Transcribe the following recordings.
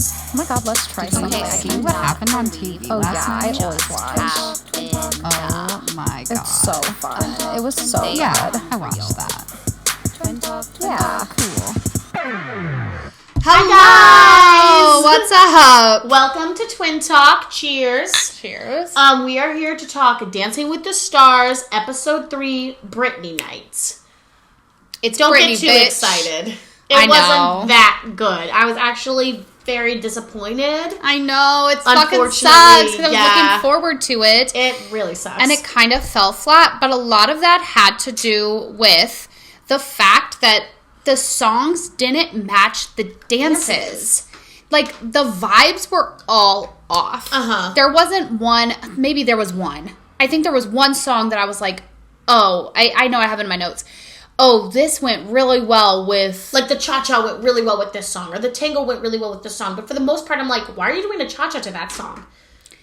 Oh my god, let's try something. See what happened on TV last night? I always watch. Oh my god. It's so fun. It was so Yeah, good. I watched that. Yeah. Cool. Hi guys! What's up? Welcome to Twin Talk. Cheers. Cheers. We are here to talk Dancing with the Stars, Episode 3, Britney Night. It's Don't Britney, get too bitch. excited. I It know. wasn't that good. I was actually very disappointed. I know, it fucking Unfortunately, sucks because I was yeah. looking forward to it. It really sucks. And it kind of fell flat, but a lot of that had to do with the fact that the songs didn't match the dances. Like, the vibes were all off. Uh-huh. There wasn't one, maybe there was one. I think there was one song that I was like, oh, I know I have it in my notes. Oh, this went really well with... Like, the cha-cha went really well with this song, or the tango went really well with this song. But for the most part, I'm like, why are you doing a cha-cha to that song?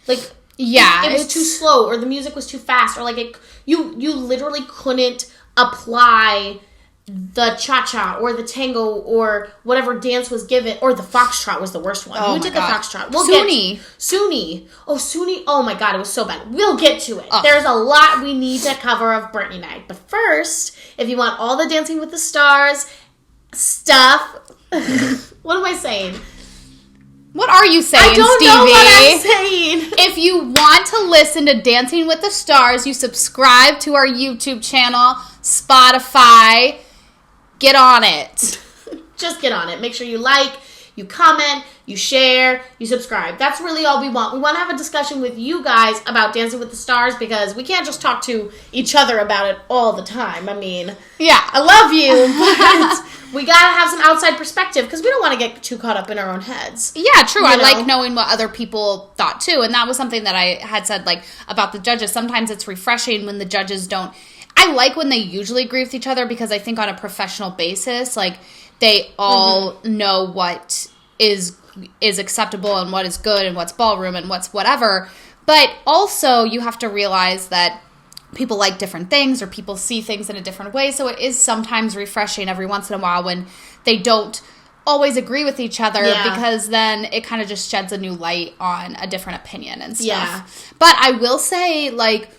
Like, yeah, it was too slow, or the music was too fast, or like, you literally couldn't apply the cha-cha, or the tango, or whatever dance was given, or the foxtrot was the worst one. Oh Who my did God. the foxtrot? Suny. Suny. Oh, Suny. Oh my God, it was so bad. We'll get to it. Ugh. There's a lot we need to cover of Britney Night. But first, if you want all the Dancing with the Stars stuff, what am I saying? What are you saying, I don't Stevie? know what I'm saying. If you want to listen to Dancing with the Stars, you subscribe to our YouTube channel, Spotify. Get on it. Just get on it. Make sure you like, you comment, you share, you subscribe. That's really all we want. We want to have a discussion with you guys about Dancing with the Stars because we can't just talk to each other about it all the time. I mean, Yeah. I love you, but we got to have some outside perspective because we don't want to get too caught up in our own heads. Yeah, true. You I know? like knowing what other people thought too. And that was something that I had said, like, about the judges. Sometimes it's refreshing when the judges don't. I like when they usually agree with each other because I think on a professional basis, like, they all know what is acceptable and what is good and what's ballroom and what's whatever. But also you have to realize that people like different things or people see things in a different way. So it is sometimes refreshing every once in a while when they don't always agree with each other because then it kind of just sheds a new light on a different opinion and stuff. Yeah. But I will say, like,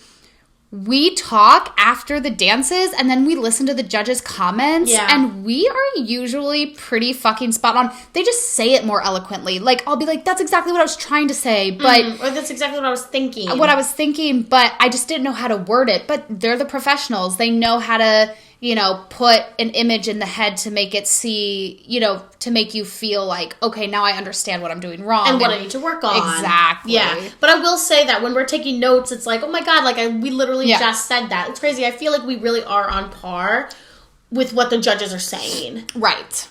we talk after the dances and then we listen to the judges' comments and we are usually pretty fucking spot on. They just say it more eloquently. Like, I'll be like, that's exactly what I was trying to say, but... Or that's exactly what I was thinking. What I was thinking, but I just didn't know how to word it. But they're the professionals. They know how to, put an image in the head to make it to make you feel like, okay, now I understand what I'm doing wrong. And what I need to work on. Exactly. Yeah. But I will say that when we're taking notes, it's like, oh my God, we literally just said that. It's crazy. I feel like we really are on par with what the judges are saying. Right.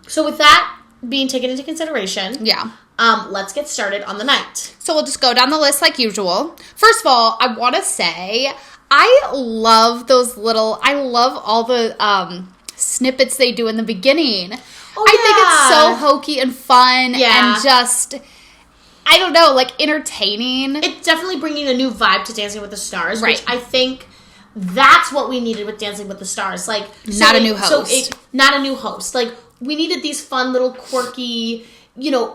So with that being taken into consideration, Yeah. let's get started on the night. So we'll just go down the list like usual. First of all, I want to say I love all the snippets they do in the beginning. Oh, I think it's so hokey and fun Yeah. and just, I don't know, like, entertaining. It's definitely bringing a new vibe to Dancing with the Stars, Right. which I think that's what we needed with Dancing with the Stars. Like, Not a new host. Not a new host. Like, we needed these fun little quirky,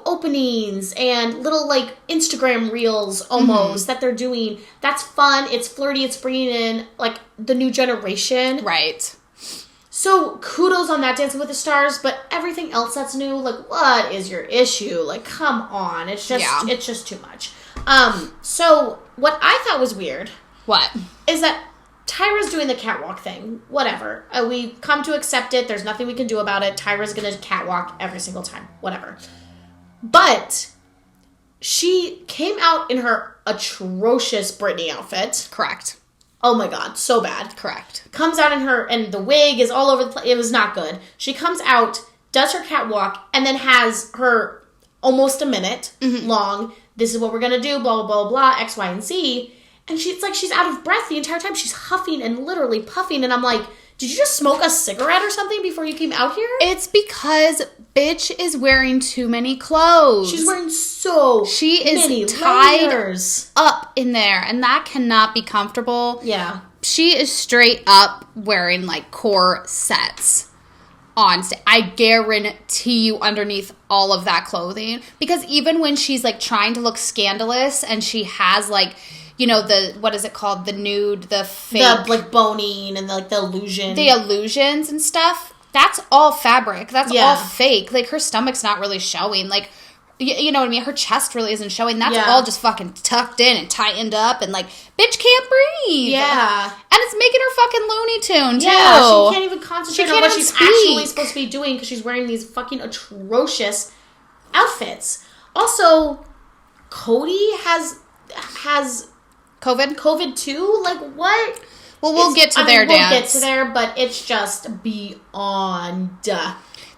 openings and little, like, Instagram reels almost that they're doing. That's fun. It's flirty. It's bringing in, like, the new generation. Right. So, kudos on that, Dancing with the Stars, but everything else that's new, like, what is your issue? Like, come on. It's just too much. So, what I thought was weird What? is that Tyra's doing the catwalk thing. Whatever. We come to accept it. There's nothing we can do about it. Tyra's going to catwalk every single time. Whatever. But she came out in her atrocious Britney outfit. Correct. Oh my God, so bad. Correct. Comes out and the wig is all over the place. It was not good. She comes out, does her catwalk, and then has her almost a minute long, this is what we're going to do, blah, blah, blah, blah, X, Y, and Z. And it's like she's out of breath the entire time. She's huffing and literally puffing. And I'm like, did you just smoke a cigarette or something before you came out here? It's because bitch is wearing too many clothes. She's wearing so many tied layers up in there, and that cannot be comfortable. Yeah. She is straight up wearing, like, corsets. on stage. I guarantee you underneath all of that clothing. Because even when she's, like, trying to look scandalous and she has, like, you know, the, what is it called? The nude, the fake. The, like, boning and, like, the illusion. The illusions and stuff. That's all fabric. That's Yeah. all fake. Like, her stomach's not really showing. Like, you know what I mean? Her chest really isn't showing. That's Yeah. all just fucking tucked in and tightened up and, like, bitch can't breathe. Yeah. And it's making her fucking Looney Tune, too. Yeah, she can't even concentrate She on can't what even she's speak. actually supposed to be doing because she's wearing these fucking atrocious outfits. Also, Cody has COVID too? Like, what? Well, we'll get to their dance. We'll get to there, but it's just beyond.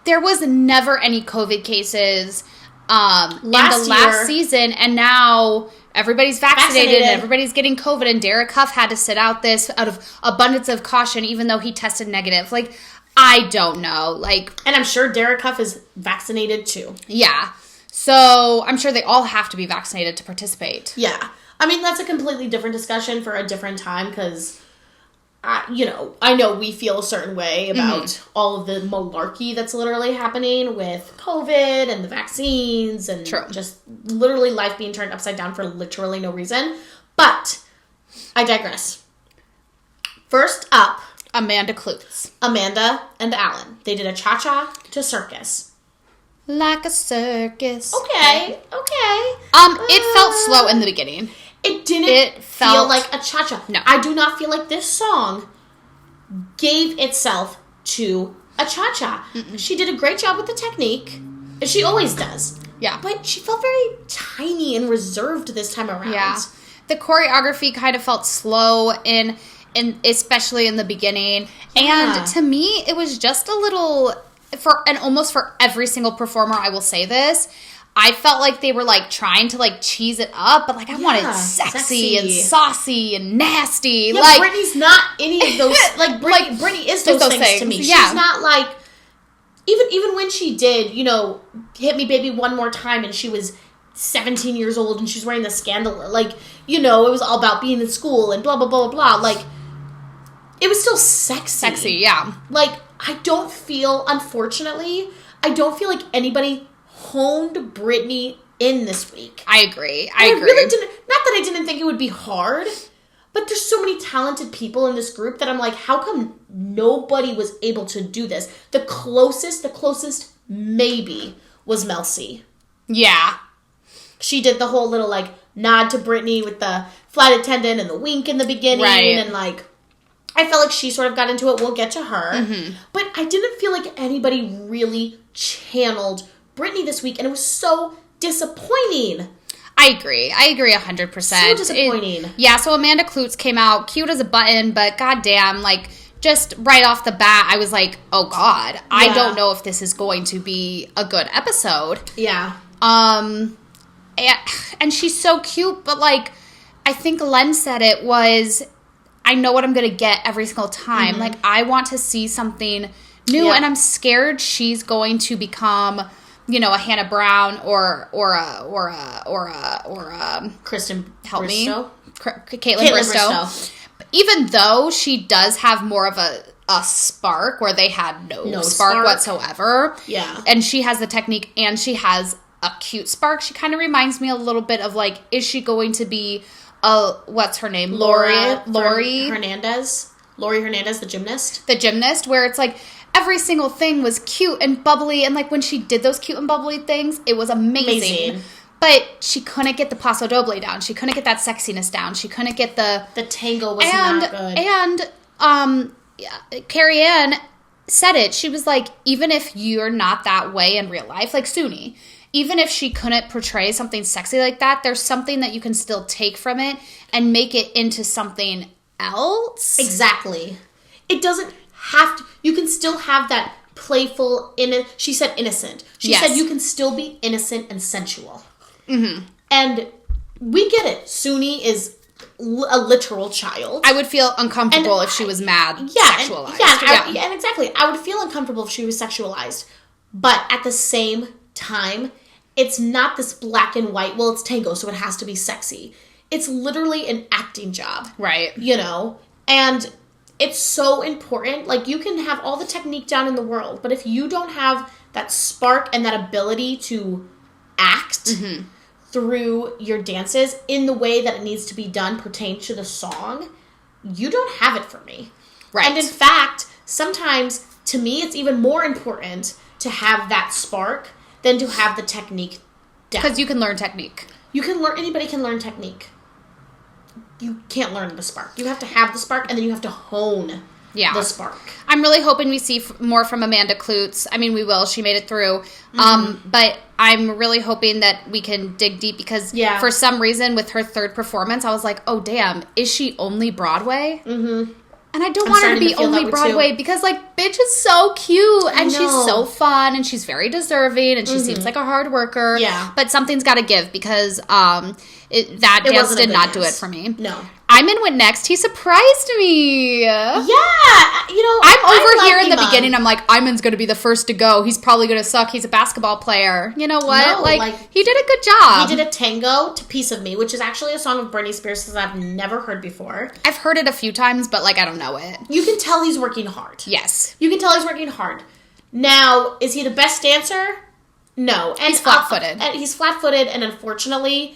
There was never any COVID cases in the last season, and now everybody's vaccinated and everybody's getting COVID, and Derek Huff had to sit out this out of abundance of caution, even though he tested negative. Like, I don't know. Like, and I'm sure Derek Huff is vaccinated too. Yeah. So I'm sure they all have to be vaccinated to participate. Yeah. I mean, that's a completely different discussion for a different time because, I know we feel a certain way about all of the malarkey that's literally happening with COVID and the vaccines and just literally life being turned upside down for literally no reason. But I digress. First up, Amanda Klutz. Amanda and Alan. They did a cha-cha to circus. Like a circus. Okay. It felt slow in the beginning. It didn't feel felt like a cha-cha. No. I do not feel like this song gave itself to a cha-cha. Mm-mm. She did a great job with the technique. She always does. Yeah. But she felt very tiny and reserved this time around. Yeah. The choreography kind of felt slow in especially in the beginning. Yeah. And to me, it was just a little almost for every single performer, I will say this. I felt like they were, like, trying to, like, cheese it up, but, like, I wanted sexy and saucy and nasty. Yeah, like, Britney's not any of those. Like, Britney is those things to me. Yeah. She's not, like, even when she did, Hit Me Baby One More Time, and she was 17 years old, and she's wearing the scandal, like, it was all about being in school, and blah, blah, blah, blah, blah. Like, it was still sexy. Sexy, yeah. Like, unfortunately, I don't feel like anybody honed Britney in this week. I agree. I really didn't. Not that I didn't think it would be hard, but there's so many talented people in this group that I'm like, how come nobody was able to do this? The closest maybe was Mel C. Yeah. She did the whole little, like, nod to Britney with the flight attendant and the wink in the beginning. Right. And, like, I felt like she sort of got into it. We'll get to her. Mm-hmm. But I didn't feel like anybody really channeled Britney this week, and it was so disappointing. I agree 100%. So disappointing. So Amanda Klutz came out cute as a button, but goddamn, like, just right off the bat, I was like, oh god, I don't know if this is going to be a good episode. Yeah. And she's so cute, but, like, I think Len said it was, I know what I'm going to get every single time. Mm-hmm. Like, I want to see something new, and I'm scared she's going to become, a Hannah Brown or Kristen help Bristow? me, Caitlin Bristow. Even though she does have more of a spark where they had no spark whatsoever. Yeah. And she has the technique and she has a cute spark. She kind of reminds me a little bit of, like, is she going to be what's her name? Lori Hernandez. Lori Hernandez, the gymnast. The gymnast, where it's like every single thing was cute and bubbly, and, like, when she did those cute and bubbly things, it was amazing. But she couldn't get the paso doble down. She couldn't get that sexiness down. She couldn't get the tango was not good. And Carrie Ann said it. She was like, even if you're not that way in real life, like Suny, even if she couldn't portray something sexy like that, there's something that you can still take from it and make it into something else. Exactly. It doesn't have to. You can still have that playful, she said innocent. She said you can still be innocent and sensual. Mm-hmm. And we get it. Suny is a literal child. I would feel uncomfortable if she was mad, sexualized. And exactly. I would feel uncomfortable if she was sexualized. But at the same time, it's not this black and white, well, it's tango, so it has to be sexy. It's literally an acting job. Right. And it's so important. Like, you can have all the technique down in the world, but if you don't have that spark and that ability to act through your dances in the way that it needs to be done pertain to the song, you don't have it for me. Right. And in fact, sometimes, to me, it's even more important to have that spark than to have the technique down. Because you can learn technique. You can learn, anybody can learn technique. You can't learn the spark. You have to have the spark, and then you have to hone the spark. I'm really hoping we see more from Amanda Klutz. I mean, we will. She made it through. But I'm really hoping that we can dig deep because for some reason with her third performance, I was like, oh, damn, is she only Broadway? Mm-hmm. And I don't want her to be only Broadway because, like, bitch is so cute and she's so fun and she's very deserving and she seems like a hard worker. Yeah. But something's got to give because that dance did not do it for me. No. Iman went next. He surprised me. Yeah. You know, I'm over here in the beginning. I'm like, Iman's going to be the first to go. He's probably going to suck. He's a basketball player. You know what? No, like, he did a good job. He did a tango to Piece of Me, which is actually a song of Britney Spears that I've never heard before. I've heard it a few times, but, like, I don't know it. You can tell he's working hard. Yes. You can tell he's working hard. Now, is he the best dancer? No. And he's flat-footed. He's flat-footed, and unfortunately,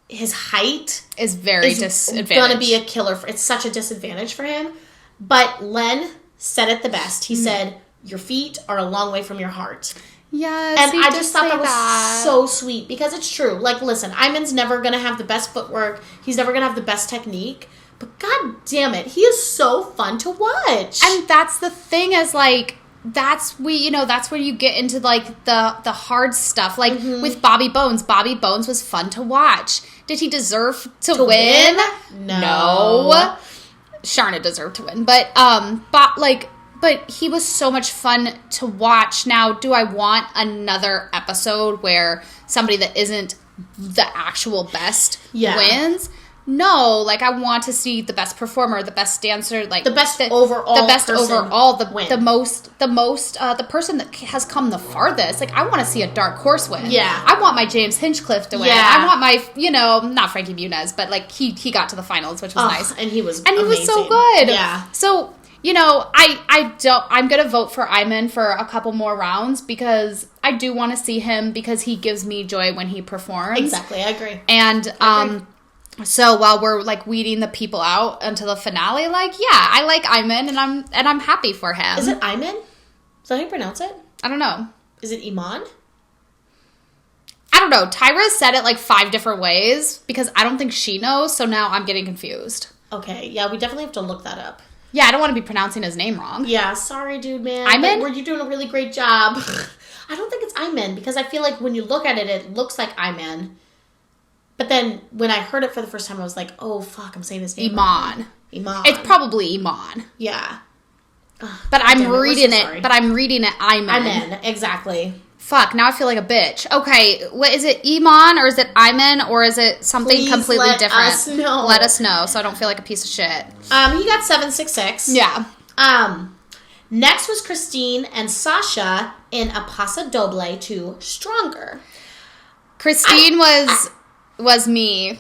his height is very disadvantaged. Going to be a killer. It's such a disadvantage for him. But Len said it the best. He said, your feet are a long way from your heart. Yes, and I just thought that was so sweet because it's true. Like, listen, Iman's never going to have the best footwork. He's never going to have the best technique. But god damn it, he is so fun to watch. And that's the thing is, like, that's where you get into, like, the hard stuff. Like, with Bobby Bones. Bobby Bones was fun to watch. Did he deserve to win? No. Sharna deserved to win. But he was so much fun to watch. Now, do I want another episode where somebody that isn't the actual best wins? No, like, I want to see the best performer, the best dancer, like the best overall, the person that has come the farthest. Like, I want to see a dark horse win. Yeah, I want my James Hinchcliffe to win. Yeah. I want my, not Frankie Muniz, but, like, he got to the finals, which was nice, and he was so good. Yeah, so. I'm going to vote for Iman for a couple more rounds because I do want to see him because he gives me joy when he performs. Exactly, I agree. And so while we're, like, weeding the people out until the finale, like, yeah, I like Iman and I'm happy for him. Is it Iman? Is that how you pronounce it? I don't know. Is it Iman? I don't know. Tyra said it, like, 5 different ways because I don't think she knows, so now I'm getting confused. Okay, yeah, we definitely have to look that up. Yeah, I don't want to be pronouncing his name wrong. Yeah, sorry, dude, man. Iman? You're doing a really great job. I don't think it's Iman because I feel like when you look at it, it looks like Iman. But then when I heard it for the first time, I was like, oh, fuck, I'm saying his name Iman. Iman. It's probably Iman. Yeah. But I'm reading it. But I'm reading it Iman. Iman, exactly. Fuck, now I feel like a bitch. Okay, what is it, Iman, or is it Iman, or is it something completely different? Let us know. Let us know so I don't feel like a piece of shit. He got 766. Yeah. Next was Christine and Sasha in A Paso Doble to Stronger. Christine was me.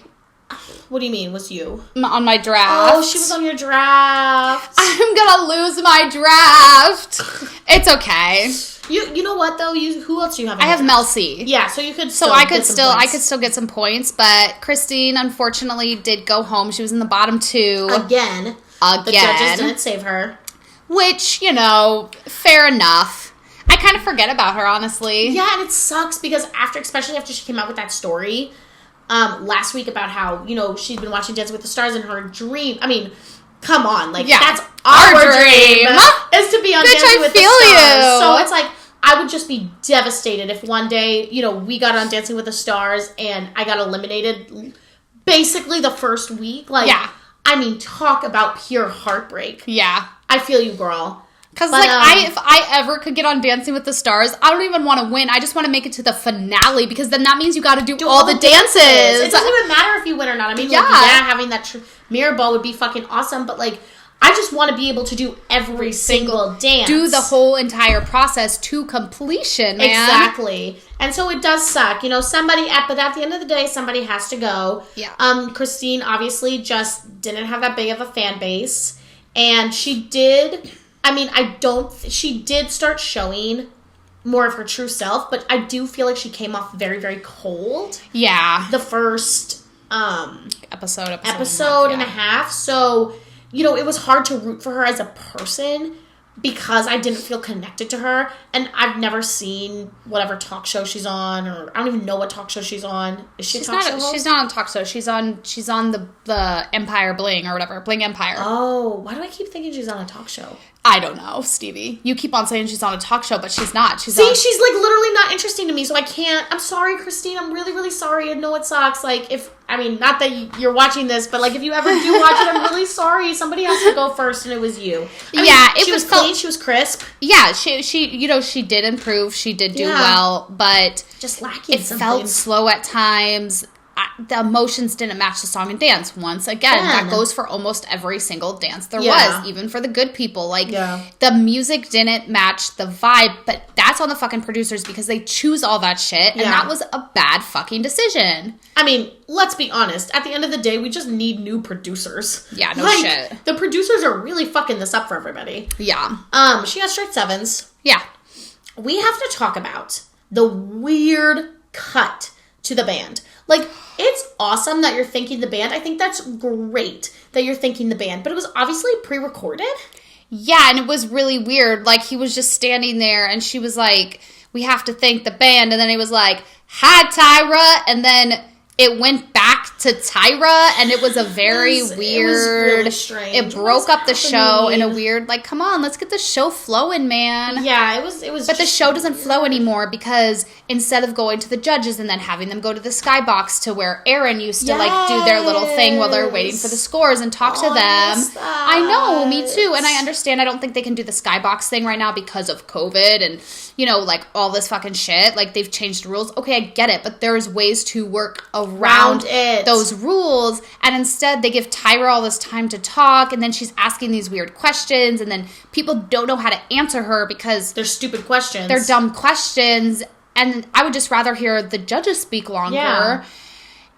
What do you mean, was you? On my draft. Oh, she was on your draft. I'm gonna lose my draft. It's okay. You know what though? Who else do you have? I have Mel C. Yeah, so you could. I could still get some points, but Christine unfortunately did go home. She was in the bottom 2 again. The judges didn't save her, which fair enough. I kind of forget about her, honestly. Yeah, and it sucks because especially after she came out with that story last week about how she's been watching Dancing with the Stars and her dream. I mean, come on, like that's our dream is to be on Dancing with the Stars. So it's like I would just be devastated if one day we got on Dancing with the Stars and I got eliminated basically the first week. Like, yeah. I mean, talk about pure heartbreak. Yeah, I feel you, girl. Because, if I ever could get on Dancing with the Stars, I don't even want to win. I just want to make it to the finale because then that means you got to do all the dances. It doesn't even matter if you win or not. I mean, having that mirror ball would be fucking awesome, but, I just want to be able to do every single dance. Do the whole entire process to completion, man. Exactly. And so it does suck. But at the end of the day, somebody has to go. Yeah. Christine obviously just didn't have that big of a fan base. And she did, I mean, she did start showing more of her true self, but I do feel like she came off very, very cold. Yeah. The first episode and a half. So, you know, it was hard to root for her as a person because I didn't feel connected to her. And I've never seen whatever talk show she's on, or I don't even know what talk show she's on. Is she a talk show host? She's not on talk show. She's on the Empire Bling or whatever. Bling Empire. Oh, why do I keep thinking she's on a talk show? I don't know, Stevie. You keep on saying she's on a talk show, but she's not. She's like literally not interesting to me, so I can't. I'm sorry, Christine. I'm really, really sorry. I know it sucks. Like, not that you're watching this, but like if you ever do watch it, I'm really sorry. Somebody has to go first, and it was you. She was clean. She was crisp. Yeah, she you know, she did improve. She did do well, but just lacking. It felt slow at times. The emotions didn't match the song and dance. Once again, that goes for almost every single dance there was, even for the good people. Like, the music didn't match the vibe, but that's on the fucking producers because they choose all that shit, and that was a bad fucking decision. I mean, let's be honest. At the end of the day, we just need new producers. Yeah, no shit. The producers are really fucking this up for everybody. Yeah. She has straight sevens. Yeah. We have to talk about the weird cut to the band. Like, it's awesome that you're thanking the band. I think that's great that you're thanking the band. But it was obviously pre-recorded. Yeah, and it was really weird. Like, he was just standing there, and she was like, we have to thank the band. And then he was like, hi, Tyra. And then it went back to Tyra, and it was a very weird... It was really strange. It broke up the show in a weird, like, come on, let's get the show flowing, man. Yeah, it was. But the show doesn't flow anymore because instead of going to the judges and then having them go to the skybox to where Aaron used to, like, do their little thing while they're waiting for the scores and talk to them. I know, me too. And I understand. I don't think they can do the skybox thing right now because of COVID and, you know, like, all this fucking shit. Like, they've changed rules. Okay, I get it, but there's ways to work around those rules, and instead they give Tyra all this time to talk, and then she's asking these weird questions, and then people don't know how to answer her because they're stupid questions. They're dumb questions, and I would just rather hear the judges speak longer. Yeah.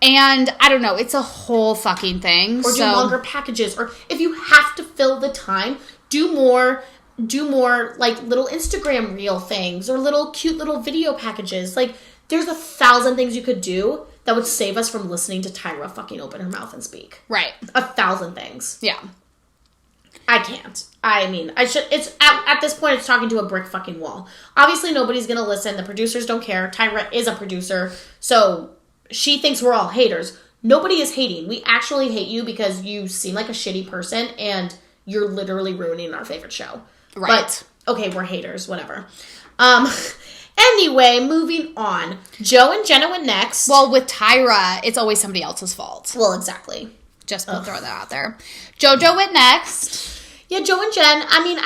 And I don't know, it's a whole fucking thing. Or do longer packages, or if you have to fill the time, do more like little Instagram reel things or little cute little video packages. Like, there's 1,000 things you could do that would save us from listening to Tyra fucking open her mouth and speak. Right. 1,000 things. Yeah. I can't. I mean, I should. It's at this point, it's talking to a brick fucking wall. Obviously, nobody's gonna listen. The producers don't care. Tyra is a producer, so she thinks we're all haters. Nobody is hating. We actually hate you because you seem like a shitty person, and you're literally ruining our favorite show. Right. But okay, we're haters. Whatever. Anyway, moving on. Joe and Jenna went next. Well, with Tyra, it's always somebody else's fault. Well, exactly. Just we'll throw that out there. Jojo went next. Yeah, Joe and Jen. I mean,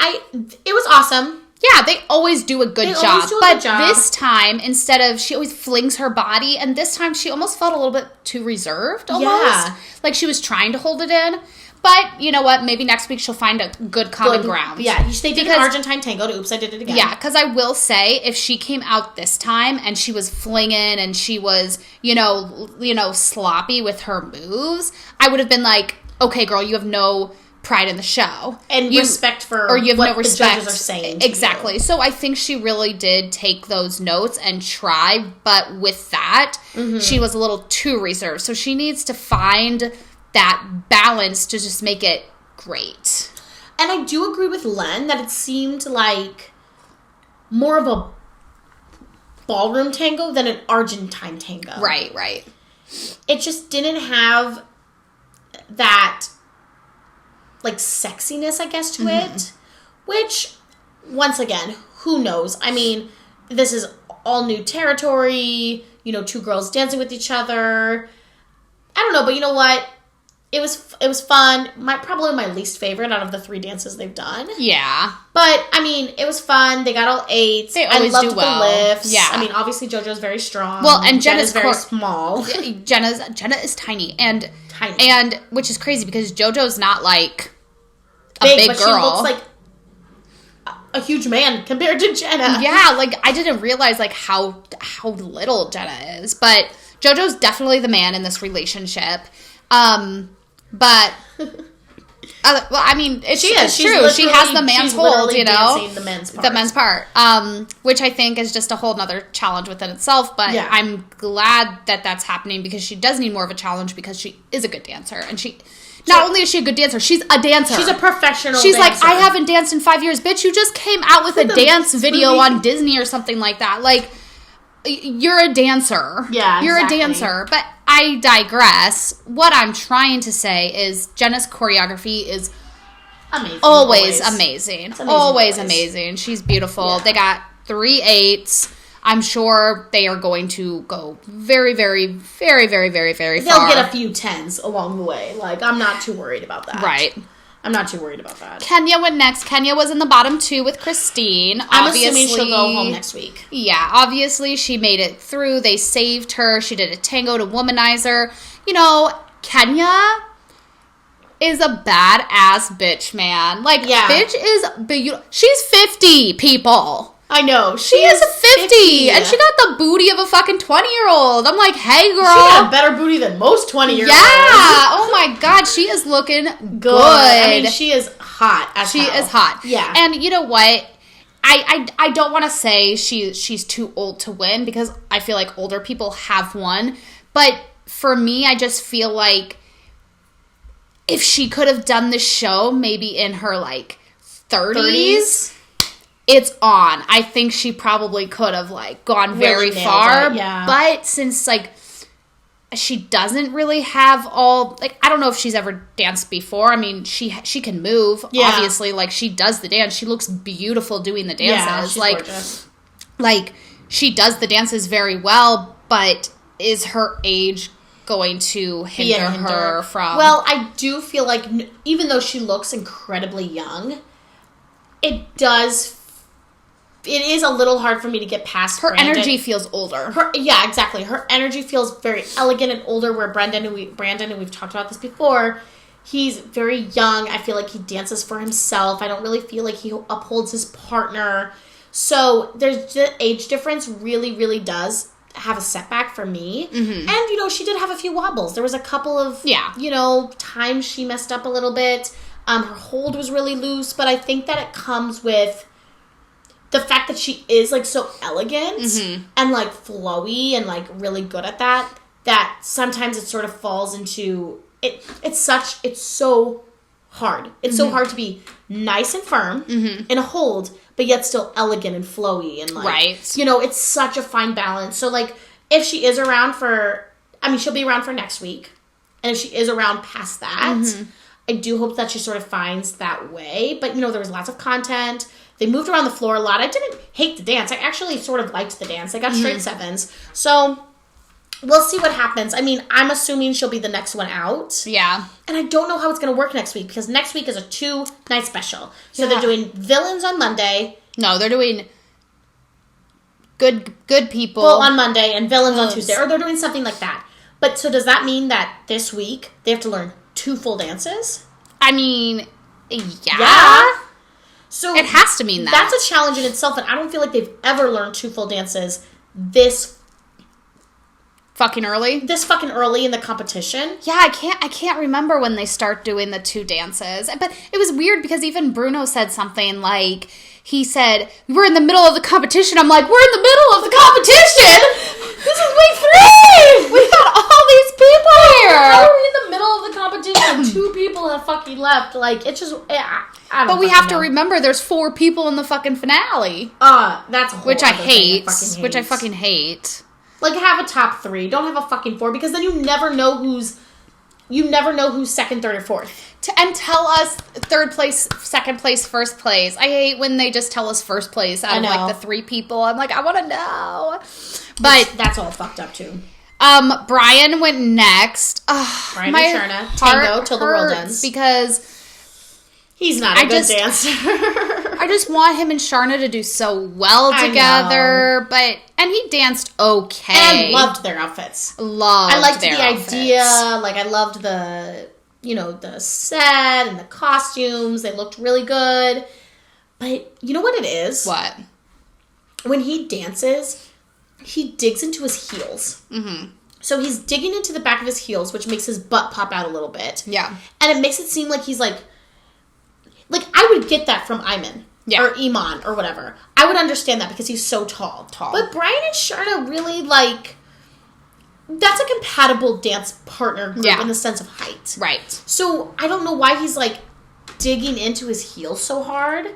it was awesome. Yeah, they always do a good job. But this time, instead of, she always flings her body, and this time she almost felt a little bit too reserved, almost. Yeah. Like she was trying to hold it in. But, you know what, maybe next week she'll find a good common ground. Yeah, they did an Argentine Tango to Oops, I Did It Again. Yeah, because I will say, if she came out this time and she was flinging and she was, you know, sloppy with her moves, I would have been like, okay, girl, you have no pride in the show. And respect for or you have what no respect. The judges are saying. Exactly. So I think she really did take those notes and try, but with that, she was a little too reserved. So she needs to find that balance to just make it great. And I do agree with Len that it seemed like more of a ballroom tango than an Argentine tango. Right, right. It just didn't have that, like, sexiness, I guess, to it. Which, once again, who knows? I mean, this is all new territory, you know, two girls dancing with each other. I don't know, but you know what? It was fun. Probably my least favorite out of the 3 dances they've done. Yeah. But, I mean, it was fun. They got all 8s. They always I loved do well. The lifts. Yeah. I mean, obviously JoJo's very strong. Well, and Jenna's very small. Jenna is tiny. And which is crazy because JoJo's not like a big but girl. She looks like a huge man compared to Jenna. Yeah, like I didn't realize like how little Jenna is. But JoJo's definitely the man in this relationship. But Well, I mean, it's true. She has the man's she's hold, you know? dancing the men's part. The men's part. Which I think is just a whole nother challenge within itself. But I'm glad that that's happening because she does need more of a challenge because she is a good dancer. And not only is she a good dancer, she's a dancer. She's a professional She's dancer. like, I haven't danced in 5 years. Bitch, you just came out with a dance video on Disney or something like that. Like, you're a dancer. Yeah, You're a dancer. But I digress. What I'm trying to say is Jenna's choreography is amazing. Always amazing. Always voice. amazing. She's beautiful. Yeah. They got 3 8s. I'm sure they are going to go very, very, very, very, very, very far. They'll get a few 10s along the way. Like, I'm not too worried about that. Right. I'm not too worried about that. Kenya went next. Kenya was in the bottom 2 with Christine. I'm assuming she'll go home next week. Yeah, obviously she made it through. They saved her. She did a tango to womanizer. You know, Kenya is a badass bitch, man. Like, bitch is beautiful. She's 50, people. I know. She is 50, and she got the booty of a fucking 20-year-old. I'm like, hey, girl. She got a better booty than most 20-year-olds. Yeah. Oh, my God. She is looking good. I mean, she is hot as She hell. is hot. Yeah. And you know what? I don't want to say she's too old to win because I feel like older people have won. But for me, I just feel like if she could have done this show maybe in her, like, 30s. It's on. I think she probably could have, like, gone very far. Yeah. But since, like, she doesn't really have all, like, I don't know if she's ever danced before. I mean, she can move. Yeah. Obviously, like, she does the dance. She looks beautiful doing the dances. Yeah, she's gorgeous. Like, she does the dances very well, but is her age going to hinder her from... Well, I do feel like, even though she looks incredibly young, it is a little hard for me to get past her Brandon. energy feels older. Yeah, exactly. Her energy feels very elegant and older, where Brandon, and we've talked about this before, he's very young. I feel like he dances for himself. I don't really feel like he upholds his partner. So there's the age difference really, really does have a setback for me. Mm-hmm. And, you know, she did have a few wobbles. There was a couple of, you know, times she messed up a little bit. Her hold was really loose, but I think that it comes with the fact that she is, like, so elegant and, like, flowy and, like, really good at that sometimes it sort of falls into... It's so hard. It's so hard to be nice and firm in a hold, but yet still elegant and flowy and, like... You know, it's such a fine balance. So, like, if she is around for... I mean, she'll be around for next week. And if she is around past that, I do hope that she sort of finds that way. But, you know, there was lots of content... They moved around the floor a lot. I didn't hate the dance. I actually sort of liked the dance. I got straight 7s. So, we'll see what happens. I mean, I'm assuming she'll be the next one out. Yeah. And I don't know how it's going to work next week, because next week is a 2-night special. So, they're doing villains on Monday. No, they're doing good people. Well, on Monday, and villains on Tuesday. Or they're doing something like that. But, so does that mean that this week they have to learn 2 full dances? I mean, yeah. So it has to mean that. That's a challenge in itself, and I don't feel like they've ever learned 2 full dances this fucking early in the competition. Yeah, I can't remember when they start doing the 2 dances. But it was weird because even Bruno said something like, he said, we're in the middle of the competition. I'm like, we're in the middle of the competition? This is week 3! We got all these people here! How are we in the middle of the competition? 2 people have fucking left. Like, it's just... I don't but we have to remember there's 4 people in the fucking finale. That's a whole which I other hate. thing Which I fucking hate. Like, have a top 3. Don't have a fucking 4, because then you never know who's second, third, or fourth. And tell us 3rd place, 2nd place, 1st place. I hate when they just tell us 1st place out of, like, the 3 people. I'm like, I want to know. But that's all fucked up, too. Brian went next. Brian and Sharna. Tango till the world ends. Because... He's not a good dancer. I just want him and Sharna to do so well together. And he danced okay. And I loved their outfits. I liked the idea. Like, I loved the, you know, the set and the costumes. They looked really good. But you know what it is? What? When he dances, he digs into his heels. Mm-hmm. So he's digging into the back of his heels, which makes his butt pop out a little bit. Yeah. And it makes it seem like he's, like, like, I would get that from Iman. Yeah. Or Iman, or whatever. I would understand that because he's so tall. But Brian and Sharna really, like, that's a compatible dance partner group in the sense of height. Right. So, I don't know why he's, like, digging into his heels so hard.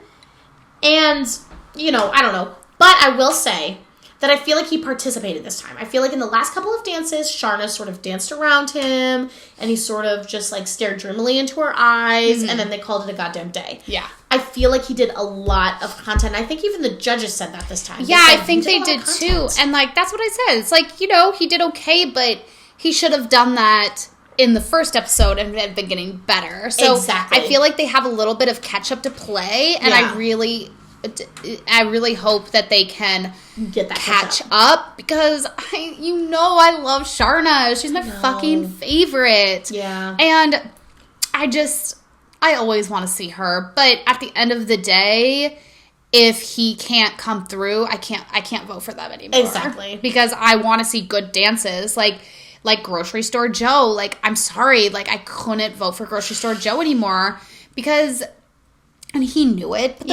And, you know, I don't know. But I will say that I feel like he participated this time. I feel like in the last couple of dances, Sharna sort of danced around him, and he sort of just, like, stared dreamily into her eyes, and then they called it a goddamn day. Yeah. I feel like he did a lot of content. I think even the judges said that this time. Yeah, I think they did too. And, like, that's what I said. It's like, you know, he did okay, but he should have done that in the first episode and had been getting better. So exactly. I feel like they have a little bit of catch up to play, and I really hope that they can get that catch up because I love Sharna. She's my fucking favorite. Yeah. And I always want to see her, but at the end of the day, if he can't come through, I can't vote for them anymore. Exactly. Because I want to see good dances like Grocery Store Joe. Like, I'm sorry, like, I couldn't vote for Grocery Store Joe anymore because, and he knew it, but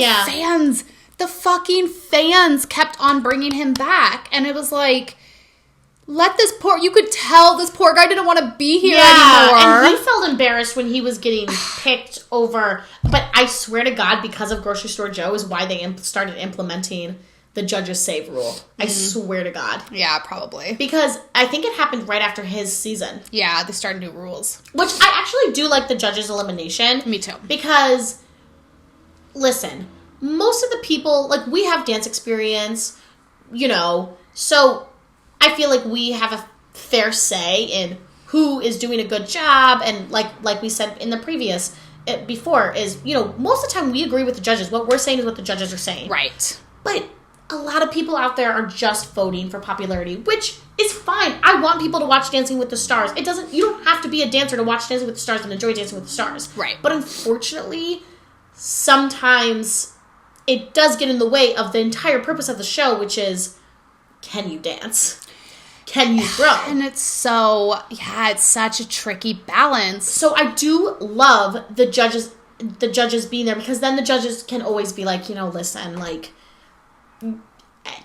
the fucking fans kept on bringing him back, and it was like, you could tell this poor guy didn't want to be here anymore. And he felt embarrassed when he was getting picked over, but I swear to God, because of Grocery Store Joe is why they started implementing the judges save rule. I swear to God. Yeah, probably. Because I think it happened right after his season. Yeah, they started new rules. Which I actually do like the judges' elimination. Me too. Because, listen, most of the people, like, we have dance experience, you know, so I feel like we have a fair say in who is doing a good job, and like we said in the previous, before, is, you know, most of the time we agree with the judges. What we're saying is what the judges are saying. Right. But a lot of people out there are just voting for popularity, which is fine. I want people to watch Dancing with the Stars. You don't have to be a dancer to watch Dancing with the Stars and enjoy Dancing with the Stars. Right. But unfortunately, sometimes it does get in the way of the entire purpose of the show, which is, can you dance? Can you grow? And it's such a tricky balance. So I do love the judges being there, because then the judges can always be like, you know, listen, like,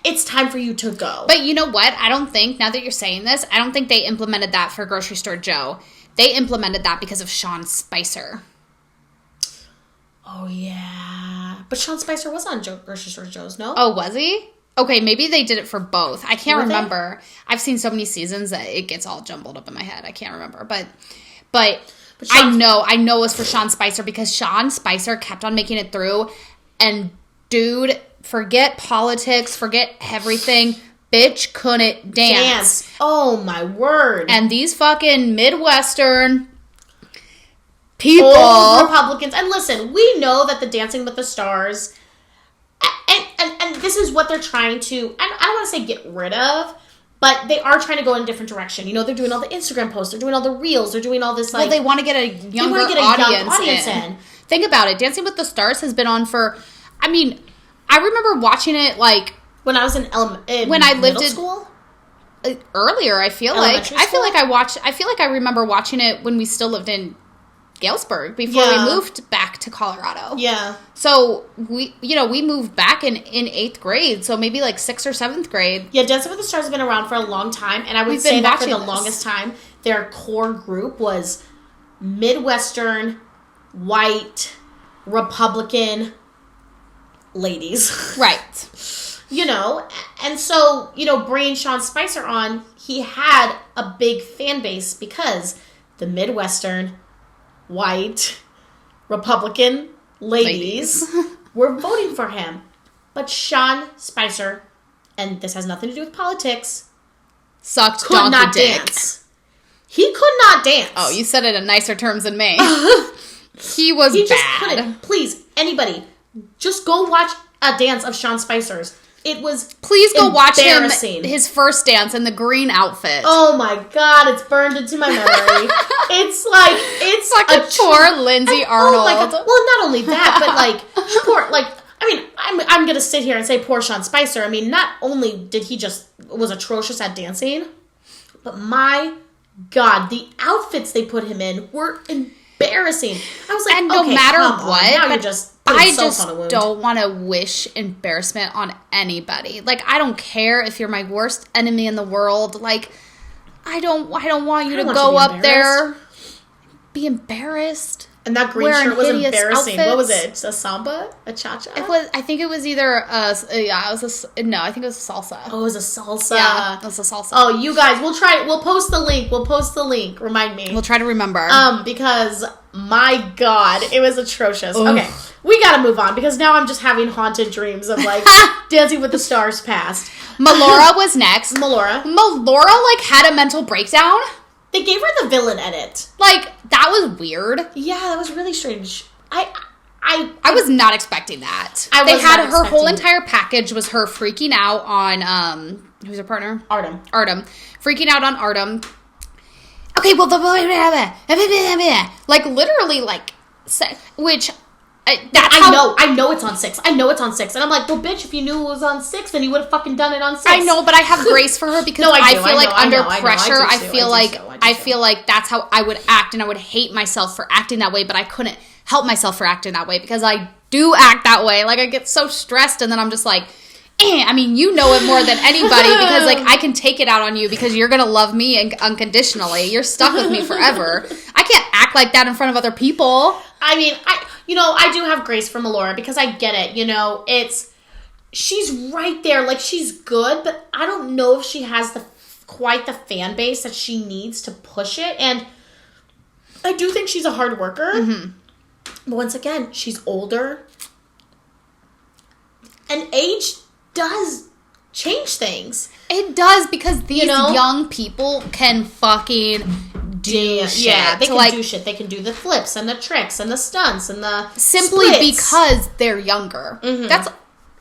it's time for you to go. But you know what? I don't think, now that you're saying this, I don't think they implemented that for Grocery Store Joe. They implemented that because of Sean Spicer. Oh, yeah. But Sean Spicer was on Grocery Store Joe's, no? Oh, was he? Okay, maybe they did it for both. I can't remember. They? I've seen so many seasons that it gets all jumbled up in my head. I can't remember. But I know it was for Sean Spicer, because Sean Spicer kept on making it through. And dude, forget politics, forget everything. Bitch couldn't dance. Oh, my word. And these fucking Midwestern people. Old Republicans. And listen, we know that the Dancing with the Stars, and this is what they're trying to, I don't want to say get rid of, but they are trying to go in a different direction. You know, they're doing all the Instagram posts, they're doing all the reels, they're doing all this, like... Well, they want to get a younger audience in. Think about it. Dancing with the Stars has been on for, I mean, I remember watching it, like... When I was in middle school? Earlier, I feel like. I feel like I remember watching it when we still lived in Galesburg before we moved back to Colorado. Yeah. So we moved back in 8th grade, so maybe like 6th or 7th grade. Yeah, Dancing with the Stars has been around for a long time, and I would say that for the longest time, their core group was Midwestern, white, Republican ladies. Right. You know, and so, you know, bringing Sean Spicer on, he had a big fan base because the Midwestern, white, Republican ladies were voting for him. But Sean Spicer, and this has nothing to do with politics, could not dance. He could not dance. Oh, you said it in nicer terms than me. He was just bad. Couldn't. Please, anybody, just go watch a dance of Sean Spicer's. It was Please go watch him, his first dance in the green outfit. Oh my God, it's burned into my memory. it's like a poor Lindsay Arnold. Oh my God. Well, not only that, but like poor, like, I mean, I'm gonna sit here and say poor Sean Spicer. I mean, not only did he was atrocious at dancing, but my God, the outfits they put him in were embarrassing. embarrassing. I was like, and no okay, matter come on. what, Now but you're just putting I salt just on a wound. don't want to wish embarrassment on anybody. Like, I don't care if you're my worst enemy in the world. Like, I don't want you to go up there, be embarrassed. And that green shirt was embarrassing. Outfits. What was it? A samba? A cha-cha? I think it was either I think it was a salsa. Oh, it was a salsa. Yeah, it was a salsa. Oh, you guys, we'll post the link. Remind me. We'll try to remember. Because my God, it was atrocious. Oof. Okay, we gotta move on because now I'm just having haunted dreams of like Dancing with the Stars past. Melora was next. Melora like had a mental breakdown. They gave her the villain edit. Like, that was weird. Yeah, that was really strange. I was not expecting that. They had her whole entire package was her freaking out on who's her partner? Artem. Freaking out on Artem. Okay, well, like literally like which I know it's on 6. And I'm like, well, bitch, if you knew it was on 6, then you would have fucking done it on 6. I know, but I have grace for her because I feel like under pressure, I feel like that's how I would act, and I would hate myself for acting that way, but I couldn't help myself for acting that way because I do act that way. Like, I get so stressed, and then I'm just like, I mean, you know it more than anybody because, like, I can take it out on you because you're going to love me unconditionally. You're stuck with me forever. I can't act like that in front of other people. I mean, I do have grace for Melora because I get it. She's right there. Like, she's good, but I don't know if she has quite the fan base that she needs to push it. And I do think she's a hard worker. Mm-hmm. But once again, she's older. And age does change things. It does because these young people can fucking do shit. Yeah, they can do shit. They can do the flips and the tricks and the stunts and the simply splits. Because they're younger. Mm-hmm. That's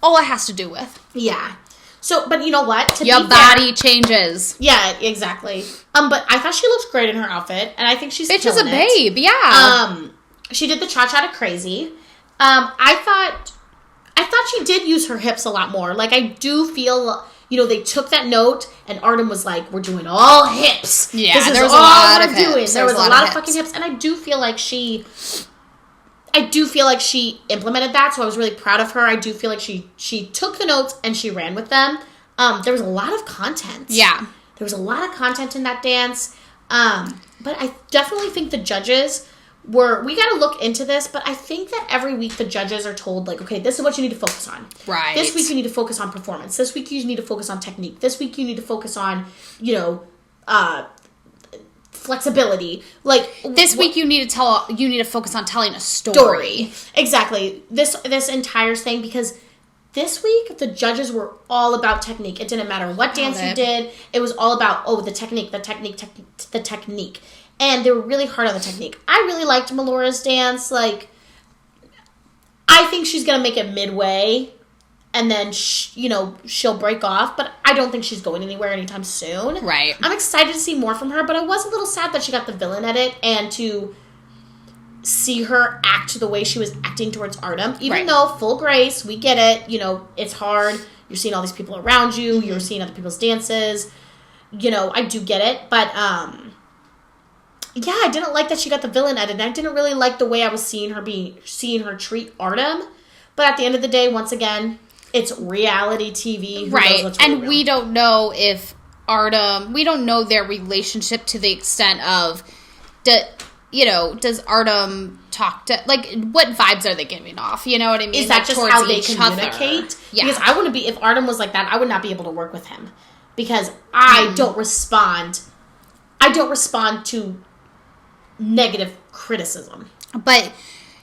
all it has to do with. Yeah. So, but you know what? Your body changes. Yeah, exactly. But I thought she looked great in her outfit, and I think she's bitch is a babe. Yeah. She did the cha-cha to crazy. I thought she did use her hips a lot more. Like, I do feel, they took that note, and Artem was like, we're doing all hips. Yeah, this is there was all a lot we're of doing. Hips. There was a lot of fucking hips, and I do feel like she implemented that, so I was really proud of her. I do feel like she took the notes, and she ran with them. There was a lot of content. Yeah. There was a lot of content in that dance. But I definitely think the judges we got to look into this, but I think that every week the judges are told, like, okay, this is what you need to focus on. Right. This week you need to focus on performance. This week you need to focus on technique. This week you need to focus on, flexibility. Like, this week you need to focus on telling a story. Exactly. This entire thing, because this week the judges were all about technique. It didn't matter what dance you did. It was all about, the technique. And they were really hard on the technique. I really liked Melora's dance. Like, I think she's going to make it midway. And then, she'll break off. But I don't think she's going anywhere anytime soon. Right. I'm excited to see more from her. But I was a little sad that she got the villain edit. And to see her act the way she was acting towards Artem. Even though, full grace, we get it. It's hard. You're seeing all these people around you. You're seeing other people's dances. I do get it. But, yeah, I didn't like that she got the villain edit. And I didn't really like the way I was seeing her treat Artem. But at the end of the day, once again, it's reality TV. Right. And we don't know if we don't know their relationship to the extent of, does Artem talk to, like, what vibes are they giving off? You know what I mean? Is that just how they communicate? Yeah. Because if Artem was like that, I would not be able to work with him. Because I don't respond to negative criticism. But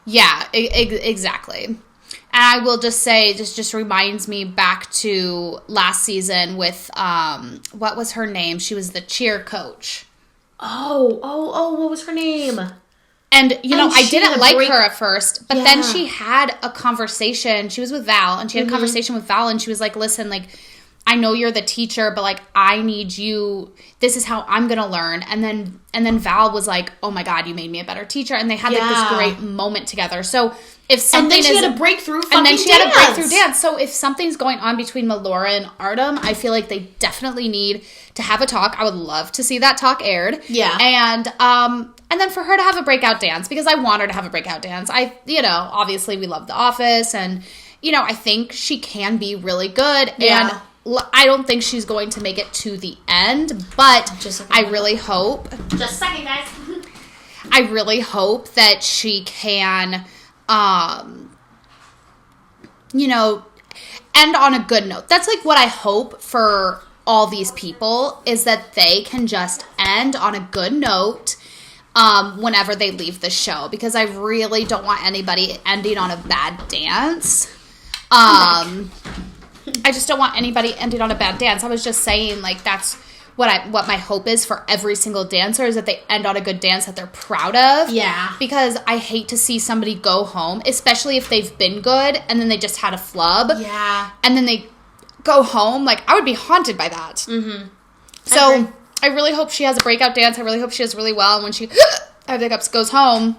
yeah, exactly. And I will just say, this just reminds me back to last season with what was her name? She was the cheer coach. Oh, what was her name? And I didn't like her at first, but then she had a conversation. She was with Val, and she had a conversation with Val, and she was like, listen, like, I know you're the teacher, but like I need you. This is how I'm gonna learn. And then Val was like, oh my God, you made me a better teacher. And they had like this great moment together. So if something and then she had a breakthrough fucking and then she dance. had a breakthrough dance. So if something's going on between Melora and Artem, I feel like they definitely need to have a talk. I would love to see that talk aired. Yeah. And then for her to have a breakout dance, because I want her to have a breakout dance. Obviously we love The Office, and I think she can be really good. Yeah. And I don't think she's going to make it to the end, but I really hope. Just a second, guys. I really hope that she can, end on a good note. That's like what I hope for all these people, is that they can just end on a good note whenever they leave the show, because I really don't want anybody ending on a bad dance. I just don't want anybody ending on a bad dance. I was just saying, like, that's what my hope is for every single dancer, is that they end on a good dance that they're proud of. Yeah. Because I hate to see somebody go home, especially if they've been good and then they just had a flub. Yeah. And then they go home. Like, I would be haunted by that. Mm-hmm. So I really hope she has a breakout dance. I really hope she does really well. And when she goes home,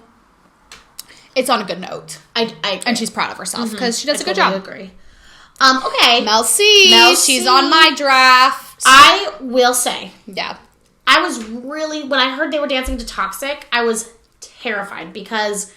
it's on a good note. I agree. And she's proud of herself because she does a good totally job. Agree. Okay. Mel C. She's on my draft. I will say. Yeah. I was really, when I heard they were dancing to Toxic, I was terrified, because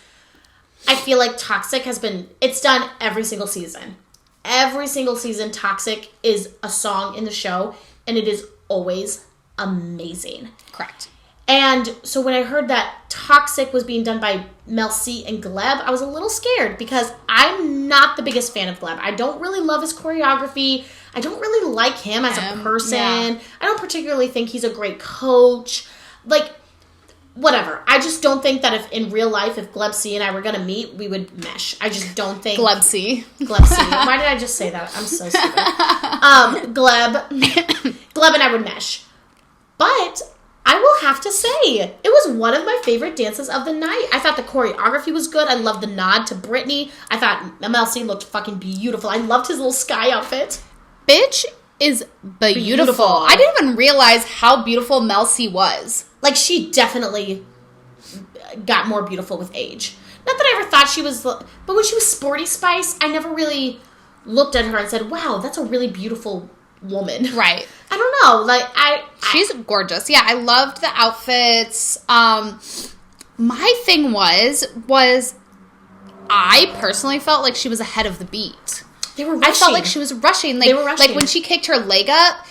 I feel like Toxic it's done every single season. Every single season, Toxic is a song in the show, and it is always amazing. Correct. And so when I heard that Toxic was being done by Mel C and Gleb, I was a little scared, because I'm not the biggest fan of Gleb. I don't really love his choreography. I don't really like him as a person. Yeah. I don't particularly think he's a great coach. Like, whatever. I just don't think that if in real life, if Gleb C and I were going to meet, we would mesh. I just don't think... Gleb C. Gleb C. Why did I just say that? I'm so stupid. Gleb and I would mesh. But I will have to say, it was one of my favorite dances of the night. I thought the choreography was good. I loved the nod to Britney. I thought MLC looked fucking beautiful. I loved his little sky outfit. Bitch is beautiful. I didn't even realize how beautiful Mel C was. Like, she definitely got more beautiful with age. Not that I ever thought she was... But when she was Sporty Spice, I never really looked at her and said, wow, that's a really beautiful woman. Right. I don't know. Like, She's gorgeous. Yeah, I loved the outfits. My thing was I personally felt like she was ahead of the beat. They were rushing. I felt like she was rushing. Like, they were rushing. Like, when she kicked her leg up,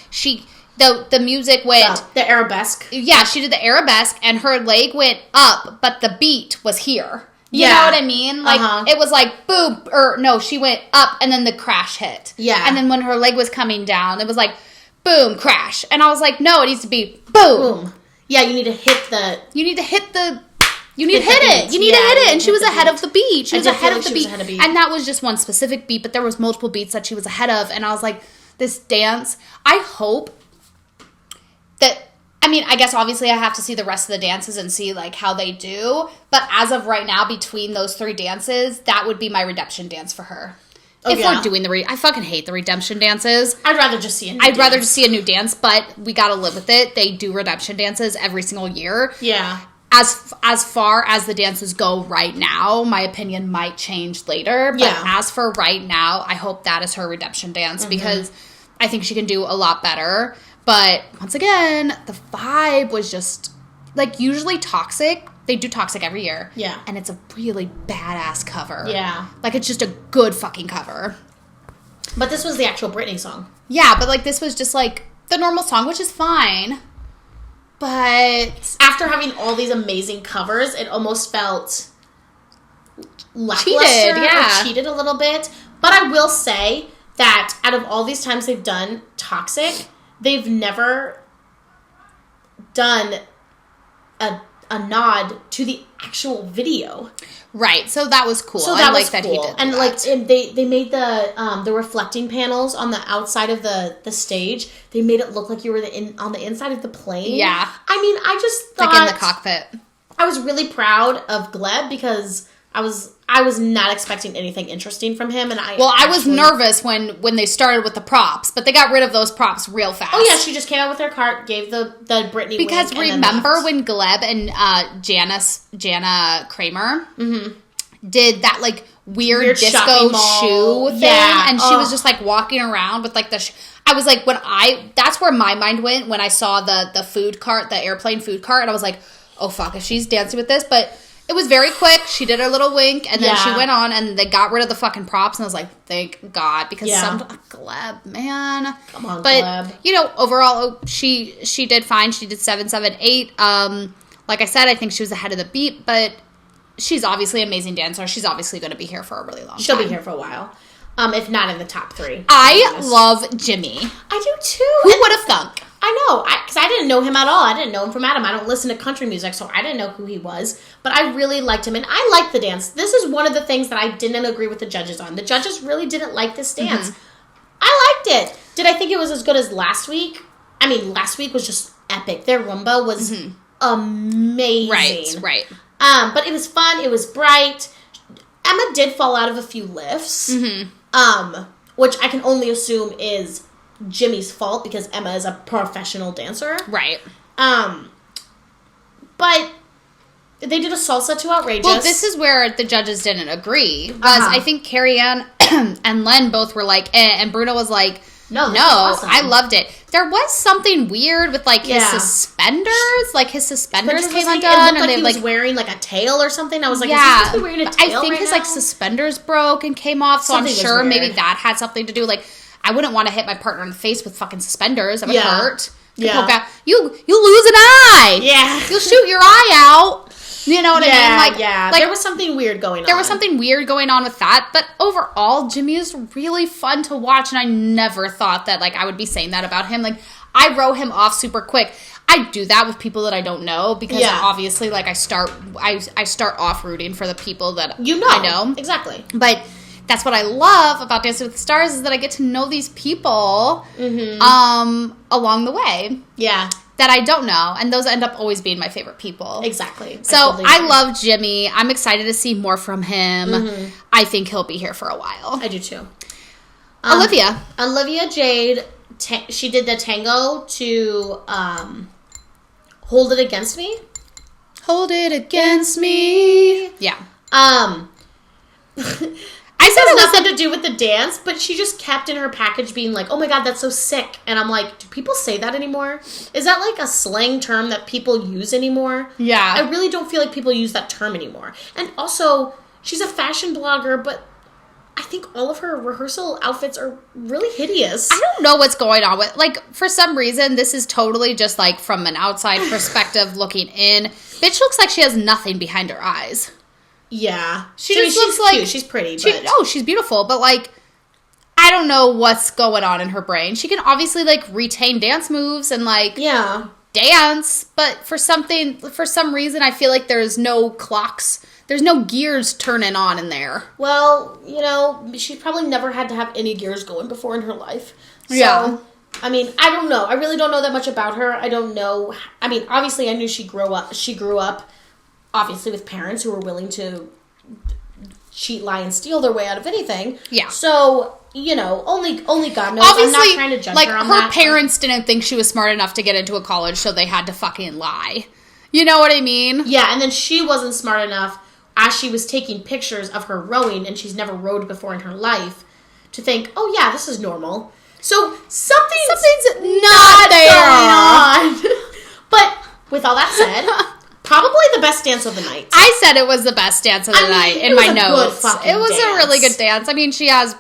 the music went... The arabesque. Yeah, she did the arabesque, and her leg went up, but the beat was here. You know what I mean? Like, It was like, boom, or no, she went up, and then the crash hit. Yeah. And then when her leg was coming down, it was like, boom, crash. And I was like, no, it needs to be boom. Boom. Yeah, you need to hit the... You need to hit it. You need to hit it. And she was ahead of the beat. She was ahead of the beat. And that was just one specific beat, but there was multiple beats that she was ahead of. And I was like, this dance, I hope that... I mean, I guess obviously I have to see the rest of the dances and see, like, how they do. But as of right now, between those three dances, that would be my redemption dance for her. If we're doing I fucking hate the redemption dances. I'd rather just see a new dance. I'd rather just see a new dance, but we gotta live with it. They do redemption dances every single year. Yeah. As far as the dances go right now, my opinion might change later. But as for right now, I hope that is her redemption dance, because I think she can do a lot better. But once again, the vibe was just, like, usually Toxic. They do Toxic every year. Yeah. And it's a really badass cover. Yeah. Like, it's just a good fucking cover. But this was the actual Britney song. Yeah, but, like, this was just, like, the normal song, which is fine. But... after having all these amazing covers, it almost felt lackluster. Cheated a little bit. But I will say that out of all these times they've done Toxic, they've never done a nod to the actual video. Right. So that was cool. So that was that cool. He did and that. Like they made the reflecting panels on the outside of the stage. They made it look like you were on the inside of the plane. Yeah. I mean, I just thought, like in the cockpit. I was really proud of Gleb, because I was not expecting anything interesting from him, and I was nervous when they started with the props, but they got rid of those props real fast. Oh yeah, she just came out with her cart, gave the Britney because wink, remember when Gleb and Jana Kramer did that like weird disco shoe thing, and she was just like walking around with like the. I was like, that's where my mind went when I saw the food cart, the airplane food cart, and I was like, oh fuck, if she's dancing with this, but. It was very quick. She did her little wink, and then she went on, and they got rid of the fucking props, and I was like, thank God, because Gleb, man. Come on, but, Gleb. you know, overall, she did fine. She did 778. Like I said, I think she was ahead of the beat, but she's obviously an amazing dancer. She's obviously going to be here for a really long time. She'll be here for a while, if not in the top 3. I love Jimmy. I do, too. Who would have thunk? I know, because I didn't know him at all. I didn't know him from Adam. I don't listen to country music, so I didn't know who he was. But I really liked him, and I liked the dance. This is one of the things that I didn't agree with the judges on. The judges really didn't like this dance. I liked it. Did I think it was as good as last week? I mean, last week was just epic. Their Roomba was amazing. Right. But it was fun. It was bright. Emma did fall out of a few lifts, which I can only assume is Jimmy's fault because Emma is a professional dancer. Right. But they did a salsa too outrageous. Well, this is where the judges didn't agree. Because I think Carrie Ann and Len both were like, and Bruno was like, no, awesome. I loved it. There was something weird with like his suspenders. Like his suspenders came undone, and he was wearing like a tail or something. I was like, is he supposed to be wearing a tail? I think his like suspenders broke and came off. So Something I'm sure was weird. maybe that had something to do. Like I wouldn't want to hit my partner in the face with fucking suspenders. That would hurt. Yeah. You lose an eye. Yeah. You'll shoot your eye out. You know what I mean? Like there was something weird going on. There was something weird going on with that, but overall, Jimmy is really fun to watch, and I never thought that like I would be saying that about him. Like I wrote him off super quick. I do that with people that I don't know because obviously, like I start off rooting for the people that I know exactly. But that's what I love about Dancing with the Stars is that I get to know these people along the way. Yeah. That I don't know, and those end up always being my favorite people. Exactly. So I love Jimmy. I'm excited to see more from him. I think he'll be here for a while. I do too. Olivia Jade, she did the tango to Hold It Against Me. Hold it against me. Yeah. I said it has nothing to do with the dance, but she just kept in her package being like, oh my God, that's so sick. And I'm like, do people say that anymore? Is that like a slang term that people use anymore? Yeah. I really don't feel like people use that term anymore. And also, she's a fashion blogger, but I think all of her rehearsal outfits are really hideous. I don't know what's going on with, like, for some reason, this is totally just like from an outside perspective looking in. Bitch looks like she has nothing behind her eyes. Yeah. She just looks like... Cute. She's pretty, but... she's beautiful, but, like, I don't know what's going on in her brain. She can obviously, like, retain dance moves and, like... Yeah. Dance, but for some reason, I feel like there's no clocks... There's no gears turning on in there. Well, you know, she probably never had to have any gears going before in her life. So, yeah. I mean, I don't know. I really don't know that much about her. I don't know. I mean, obviously, I knew she grew up, obviously, with parents who were willing to cheat, lie, and steal their way out of anything. Yeah. So, you know, only God knows. Obviously, I'm not trying to judge like, her on her that. parents didn't think she was smart enough to get into a college, so they had to fucking lie. You know what I mean? Yeah, and then she wasn't smart enough as she was taking pictures of her rowing, and she's never rowed before in her life, to think, oh yeah, this is normal. So something's not there. But with all that said, probably the best dance of the night. I said it was the best dance of the night in my notes. It was a really good dance. I mean, she has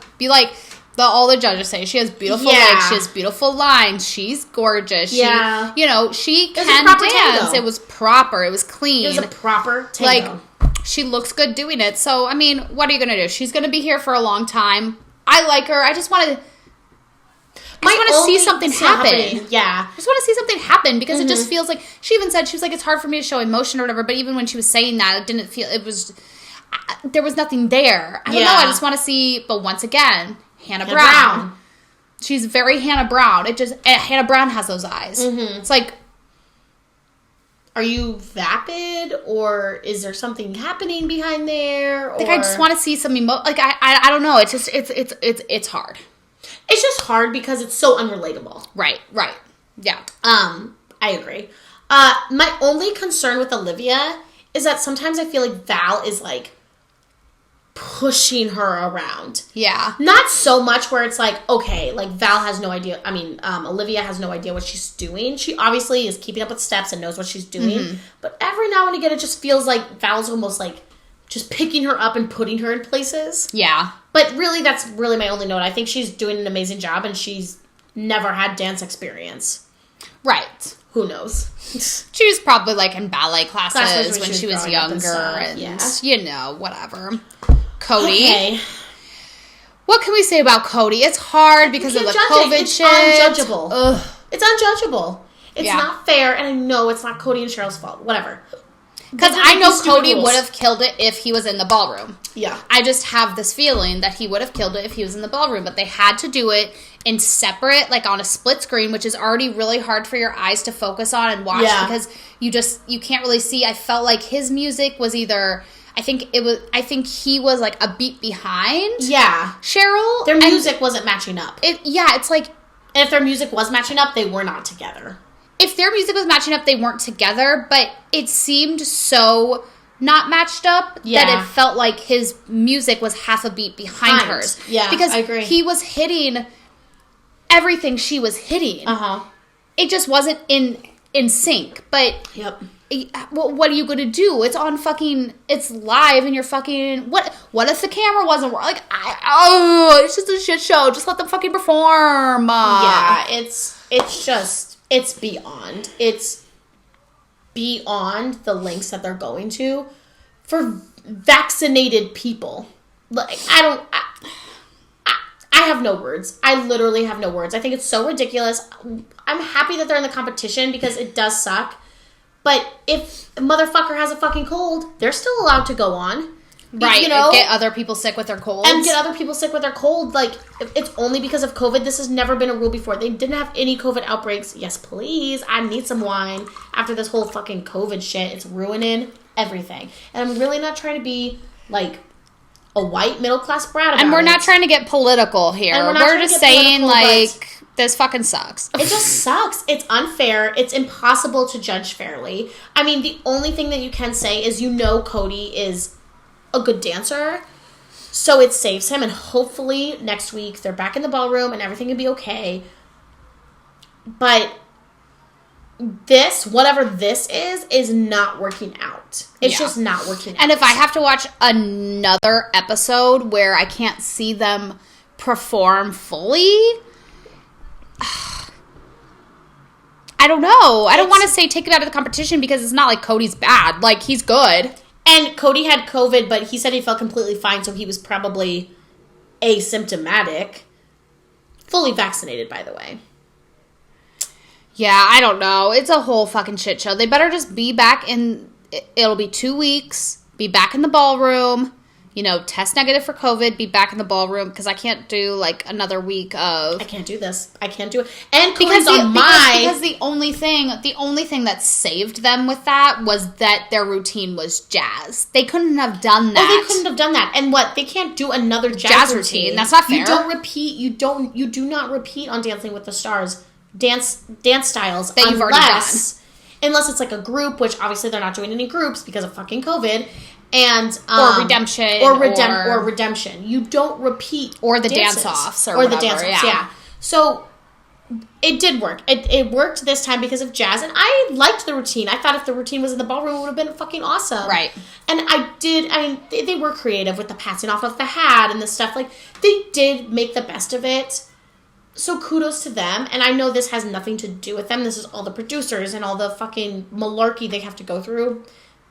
all the judges say she has beautiful legs, she has beautiful lines, she's gorgeous. Yeah. She can dance. Tango. It was proper. It was clean. It was a proper tango. She looks good doing it. So, I mean, what are you going to do? She's going to be here for a long time. I like her. I just want to see something happen. Yeah. I just want to see something happen because it just feels like, she even said, she was like, it's hard for me to show emotion or whatever, but even when she was saying that, it didn't feel, there was nothing there. I don't know. I just want to see, but once again, Hannah Brown. She's very Hannah Brown. Hannah Brown has those eyes. It's like, are you vapid, or is there something happening behind there? Or... Like, I just want to see some I don't know. It's just, it's hard. It's just hard because it's so unrelatable. Right. Yeah. I agree. My only concern with Olivia is that sometimes I feel like Val is, like, pushing her around. Yeah. Not so much where it's like, okay, like, Val has no idea. I mean, Olivia has no idea what she's doing. She obviously is keeping up with steps and knows what she's doing. Mm-hmm. But every now and again, it just feels like Val's almost, like, just picking her up and putting her in places. Yeah. But really, that's really my only note. I think she's doing an amazing job, and she's never had dance experience. Right. Who knows? She was probably, like, in ballet classes when she was younger and you know, whatever. Cody. Okay. What can we say about Cody? It's hard because of the COVID shit. It's unjudgeable. Ugh. It's unjudgeable. It's not fair, and I know it's not Cody and Cheryl's fault. Whatever. Because I know Cody would have killed it if he was in the ballroom. Yeah. I just have this feeling that he would have killed it if he was in the ballroom. But they had to do it in separate, like on a split screen, which is already really hard for your eyes to focus on and watch because you can't really see. I felt like his music was either... I think he was like a beat behind. Yeah. Cheryl. Their music wasn't matching up. It's like... And if their music was matching up, they were not together. If their music was matching up, they weren't together, but it seemed so not matched up that it felt like his music was half a beat behind hers. Yeah, because I agree. He was hitting everything she was hitting. Uh-huh. It just wasn't in sync. But well, what are you going to do? It's on fucking... It's live and you're fucking... What if the camera wasn't working? Like, it's just a shit show. Just let them fucking perform. Yeah, it's just... It's beyond. It's beyond the lengths that they're going to for vaccinated people. Like, I have no words. I literally have no words. I think it's so ridiculous. I'm happy that they're in the competition because it does suck. But if a motherfucker has a fucking cold, they're still allowed to go on. Right, you know, get other people sick with their colds. And get other people sick with their cold. Like, it's only because of COVID. This has never been a rule before. They didn't have any COVID outbreaks. Yes, please. I need some wine after this whole fucking COVID shit. It's ruining everything. And I'm really not trying to be, like, a white middle-class brat about it. And we're not trying to get political here. We're just saying, like, this fucking sucks. It just sucks. It's unfair. It's impossible to judge fairly. I mean, the only thing that you can say is Cody is... a good dancer, so it saves him, and hopefully next week they're back in the ballroom and everything will be okay. But whatever this is not working out. It's just not working out. And if I have to watch another episode where I can't see them perform fully, I don't know. I don't want to say take it out of the competition because it's not like Cody's bad. Like, he's good. And Cody had COVID, but he said he felt completely fine, so he was probably asymptomatic. Fully vaccinated, by the way. Yeah, I don't know. It's a whole fucking shit show. They better just be back in... It'll be 2 weeks. Be back in the ballroom. Test negative for COVID. Be back in the ballroom. Because I can't do, like, another week of... I can't do this. I can't do it. And Cody's because the only thing that saved them with that was that their routine was jazz. They couldn't have done that. Oh, they couldn't have done that. And they can't do another jazz routine. That's not fair. You don't repeat. You do not repeat on Dancing with the Stars dance styles that you've already done. Unless it's like a group, which obviously they're not doing any groups because of fucking COVID. And or redemption or redemption. You don't repeat or the dances. Dance-offs or whatever, the dance-offs. Yeah. So it did work. It worked this time because of jazz, and I liked the routine. I thought if the routine was in the ballroom, it would have been fucking awesome. Right. And they were creative with the passing off of the hat and the stuff. Like, they did make the best of it. So kudos to them. And I know this has nothing to do with them. This is all the producers and all the fucking malarkey they have to go through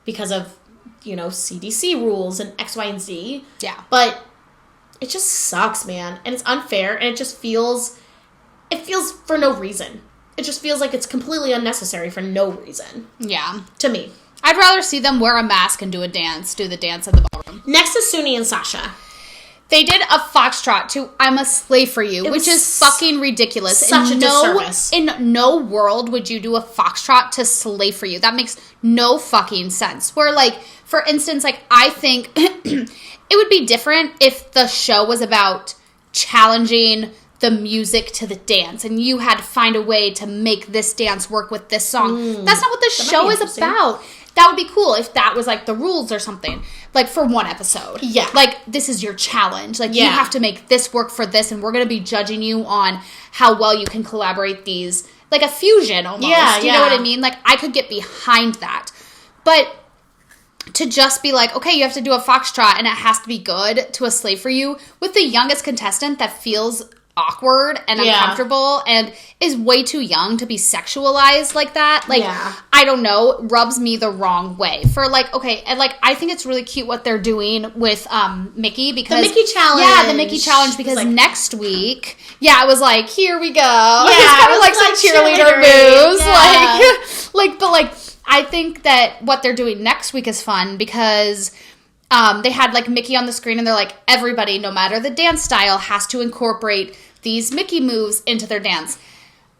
because of CDC rules and X, Y, and Z. Yeah. But it just sucks, man. And it's unfair. And it feels for no reason. It just feels like it's completely unnecessary for no reason. Yeah. To me. I'd rather see them wear a mask and do the dance in the ballroom. Next is Suny and Sasha. They did a foxtrot to "I'm a Slave for You," which is fucking ridiculous. Such a disservice. In no world would you do a foxtrot to "Slave for You." That makes no fucking sense. Where, like, for instance, like, I think it would be different if the show was about challenging the music to the dance, and you had to find a way to make this dance work with this song. That's not what this show is about. That would be cool if that was, like, the rules or something. Like, for one episode. Yeah. Like, this is your challenge. Like, you have to make this work for this, and we're going to be judging you on how well you can collaborate these. Like, a fusion, almost. Yeah, you know what I mean? Like, I could get behind that. But to just be like, okay, you have to do a foxtrot, and it has to be good to "A Slave for You," with the youngest contestant that feels awkward and uncomfortable and is way too young to be sexualized like that. Like, I don't know, rubs me the wrong way. For, like, okay, and, like, I think it's really cute what they're doing with Mickey, because the Mickey challenge. Yeah, the Mickey challenge, because like, next week, I was like, here we go. Yeah, it's kind of like some cheerleader moves. Yeah. But I think that what they're doing next week is fun because they had, like, Mickey on the screen, and they're like, everybody, no matter the dance style, has to incorporate these Mickey moves into their dance.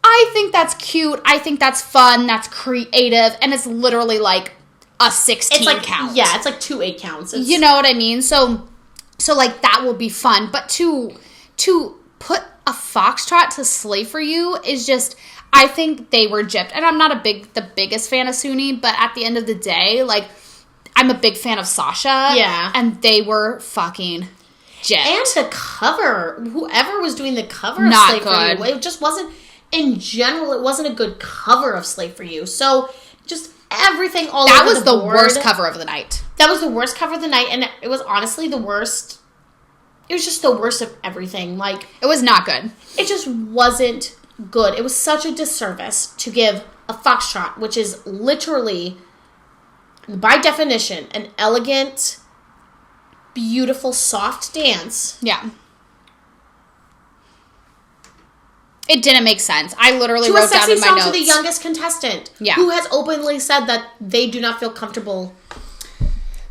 I think that's cute. I think that's fun. That's creative. And it's literally, like, a 16 count. Yeah, it's like 2 8 counts. You know what I mean? So, like, that will be fun. But to put a foxtrot to "Slave for You" is just... I think they were gypped. And I'm not the biggest fan of Suny, but at the end of the day, like... I'm a big fan of Sasha. Yeah. And they were fucking gypped. And the cover. Whoever was doing the cover Not of "Slave good. for You," it just wasn't, in general, it wasn't a good cover of "Slave for You." So, just everything all that over was the the board. worst cover of the night. That was the worst cover of the night, and it was honestly the worst. It was just the worst of everything. Like, It was not good. it just wasn't good. It was such a disservice to give a foxtrot, which is literally... by definition, an elegant, beautiful, soft dance. Yeah. It didn't make sense. I literally To a wrote down sexy in my song notes. to the youngest contestant. Yeah. Who has openly said that they do not feel comfortable.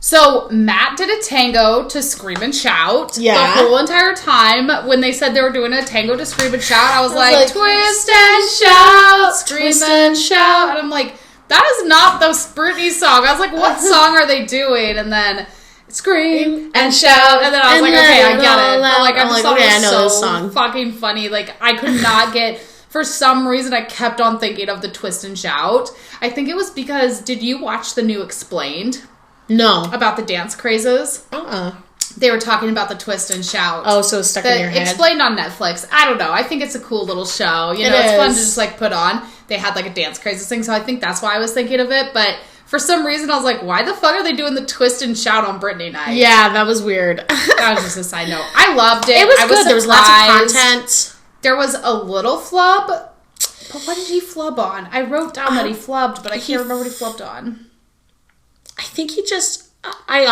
So, Matt did a tango to "Scream and Shout." Yeah. The whole entire time when they said they were doing a tango to "Scream and Shout," I was like, twist and shout, scream and shout. And I'm like, that is not the Britney song. I was like, what song are they doing? And then "Scream and Shout." And then I was like, okay, I get it. But, like, I just thought it was so fucking funny. Like, I could not get... For some reason, I kept on thinking of the "Twist and Shout." I think it was because... Did you watch the new Explained? No. About the dance crazes? They were talking about the "Twist and Shout." Oh, so it's stuck in your head. Explained on Netflix. I don't know. I think it's a cool little show. You know, it's fun to just, like, put on. They had, like, a dance crazes thing, so I think that's why I was thinking of it. But for some reason, I was like, why the fuck are they doing the "Twist and Shout" on Britney Night? Yeah, that was weird. That was just a side note. I loved it. It was I good. There was lots of content. There was a little flub. But what did he flub on? I wrote down that he flubbed, but I can't remember what he flubbed on. I think he just... I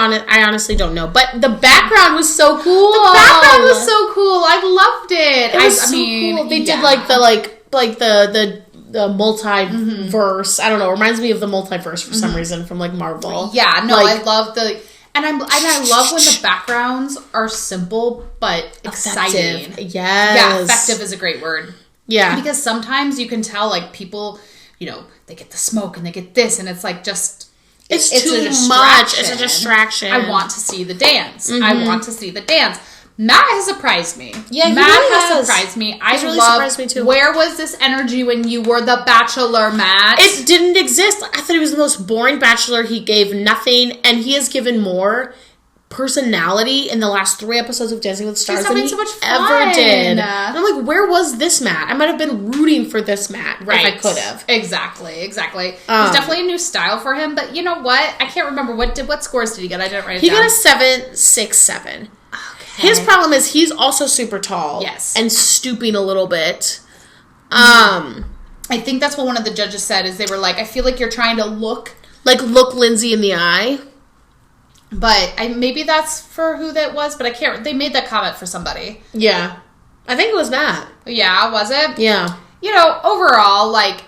honestly don't know. But the background was so cool. The background was so cool. I loved it. It was cool. They did the multiverse. I don't know. It reminds me of the multiverse for some reason from, like, Marvel. Yeah, no, like, I love the... And I love when the backgrounds are simple but exciting. Effective. Yes. Yeah, effective is a great word. Yeah. Because sometimes you can tell, like, people, you know, they get the smoke and they get this, and it's like just... It's too much. It's a distraction. I want to see the dance. I want to see the dance. Matt has surprised me. Yeah, he Matt really has surprised me. He's really surprised me too. Where was this energy when you were the Bachelor, Matt? It didn't exist. I thought he was the most boring Bachelor. He gave nothing, and he has given more personality in the last 3 episodes of Dancing with the Stars than he so much ever did. fun. And I'm like, where was this Matt? I might have been rooting for this Matt if I could have. Exactly. It's definitely a new style for him, but you know what? I can't remember. What scores did he get? I didn't write it down. He got a 7.67. Okay. His problem is he's also super tall. Yes. And stooping a little bit. I think that's what one of the judges said, is they were like, I feel like you're trying to look Lindsay in the eye. But maybe that's for who that was, but I can't... They made that comment for somebody. Yeah. I think it was Matt. Yeah, was it? Yeah. You know, overall, like,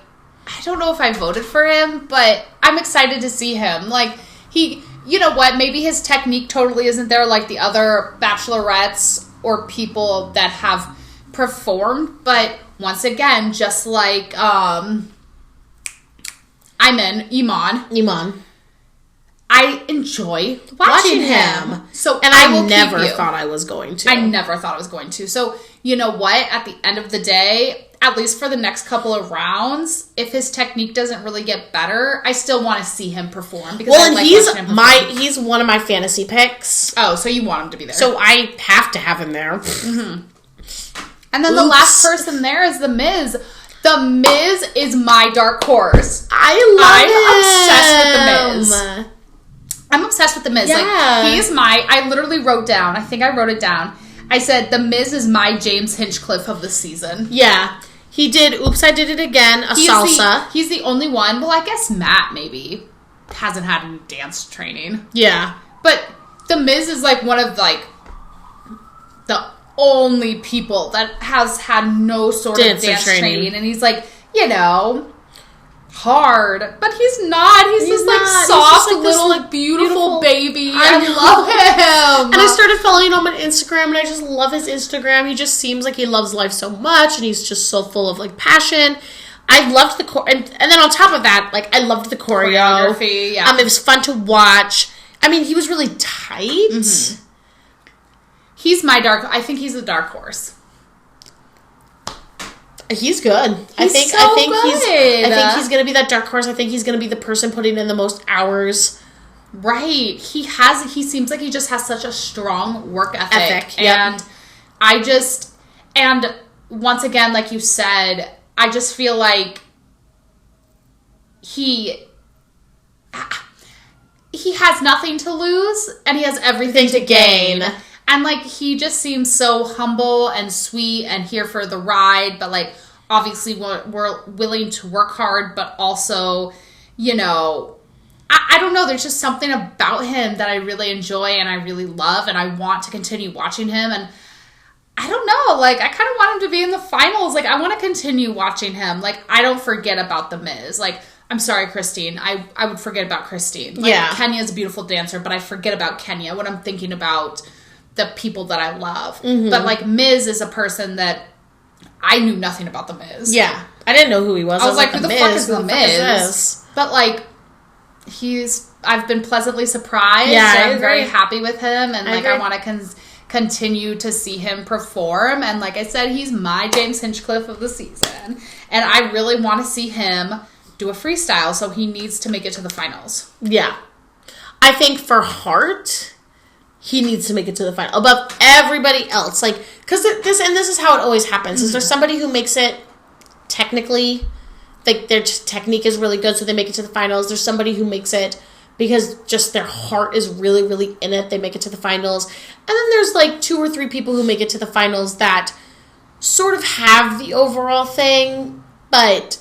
I don't know if I voted for him, but I'm excited to see him. Like, he you know what? Maybe his technique totally isn't there like the other bachelorettes or people that have performed. But once again, just like Iman, I enjoy watching him. So and I never thought I was going to. I never thought I was going to. So you know what? At the end of the day, at least for the next couple of rounds, if his technique doesn't really get better, I still want to see him perform. Because he's one of my fantasy picks. Oh, so you want him to be there? So I have to have him there. Mm-hmm. And then the last person there is The Miz. The Miz is my dark horse. I'm obsessed with The Miz. I'm obsessed with The Miz. Yeah. Like, I literally wrote down, I think I wrote it down. I said, The Miz is my James Hinchcliffe of the season. Yeah. He did Oops, I Did It Again, salsa. He's the only one. Well, I guess Matt maybe hasn't had any dance training. Yeah. But The Miz is like one of like the only people that has had no sort of dance training. And he's like, you know, hard. But he's not. He's just like soft, just like little, like, beautiful baby. I love him. And I started following him on Instagram, and I just love his Instagram. He just seems like he loves life so much, and he's just so full of like passion. I loved the and then on top of that, like I loved the choreography. Yeah, it was fun to watch. I mean, he was really tight. Mm-hmm. I think he's a dark horse. He's good. I think he's going to be that dark horse. I think he's going to be the person putting in the most hours. Right. He seems like he just has such a strong work ethic. Yep. And once again, like you said, I just feel like he has nothing to lose and he has everything to gain. And, like, he just seems so humble and sweet and here for the ride. But, like, obviously we're willing to work hard. But also, you know, I don't know. There's just something about him that I really enjoy and I really love. And I want to continue watching him. And I don't know. Like, I kind of want him to be in the finals. Like, I want to continue watching him. Like, I don't forget about The Miz. Like, I'm sorry, Christine. I would forget about Christine. Like, yeah. Kenya's a beautiful dancer. But I forget about Kenya when I'm thinking about the people that I love. Mm-hmm. But, like, Miz is a person that I knew nothing about The Miz. Yeah. I didn't know who he was. I was like, who the fuck is The Miz? But, like, I've been pleasantly surprised. Yeah, I'm very happy with him. And, I want to continue to see him perform. And, like I said, he's my James Hinchcliffe of the season. And I really want to see him do a freestyle. So he needs to make it to the finals. Yeah. I think for Heart, he needs to make it to the final above everybody else. Like, because this is how it always happens. Mm-hmm. Is there's somebody who makes it technically, like their technique is really good, so they make it to the finals. There's somebody who makes it because just their heart is really, really in it. They make it to the finals. And then there's like 2 or 3 people who make it to the finals that sort of have the overall thing, but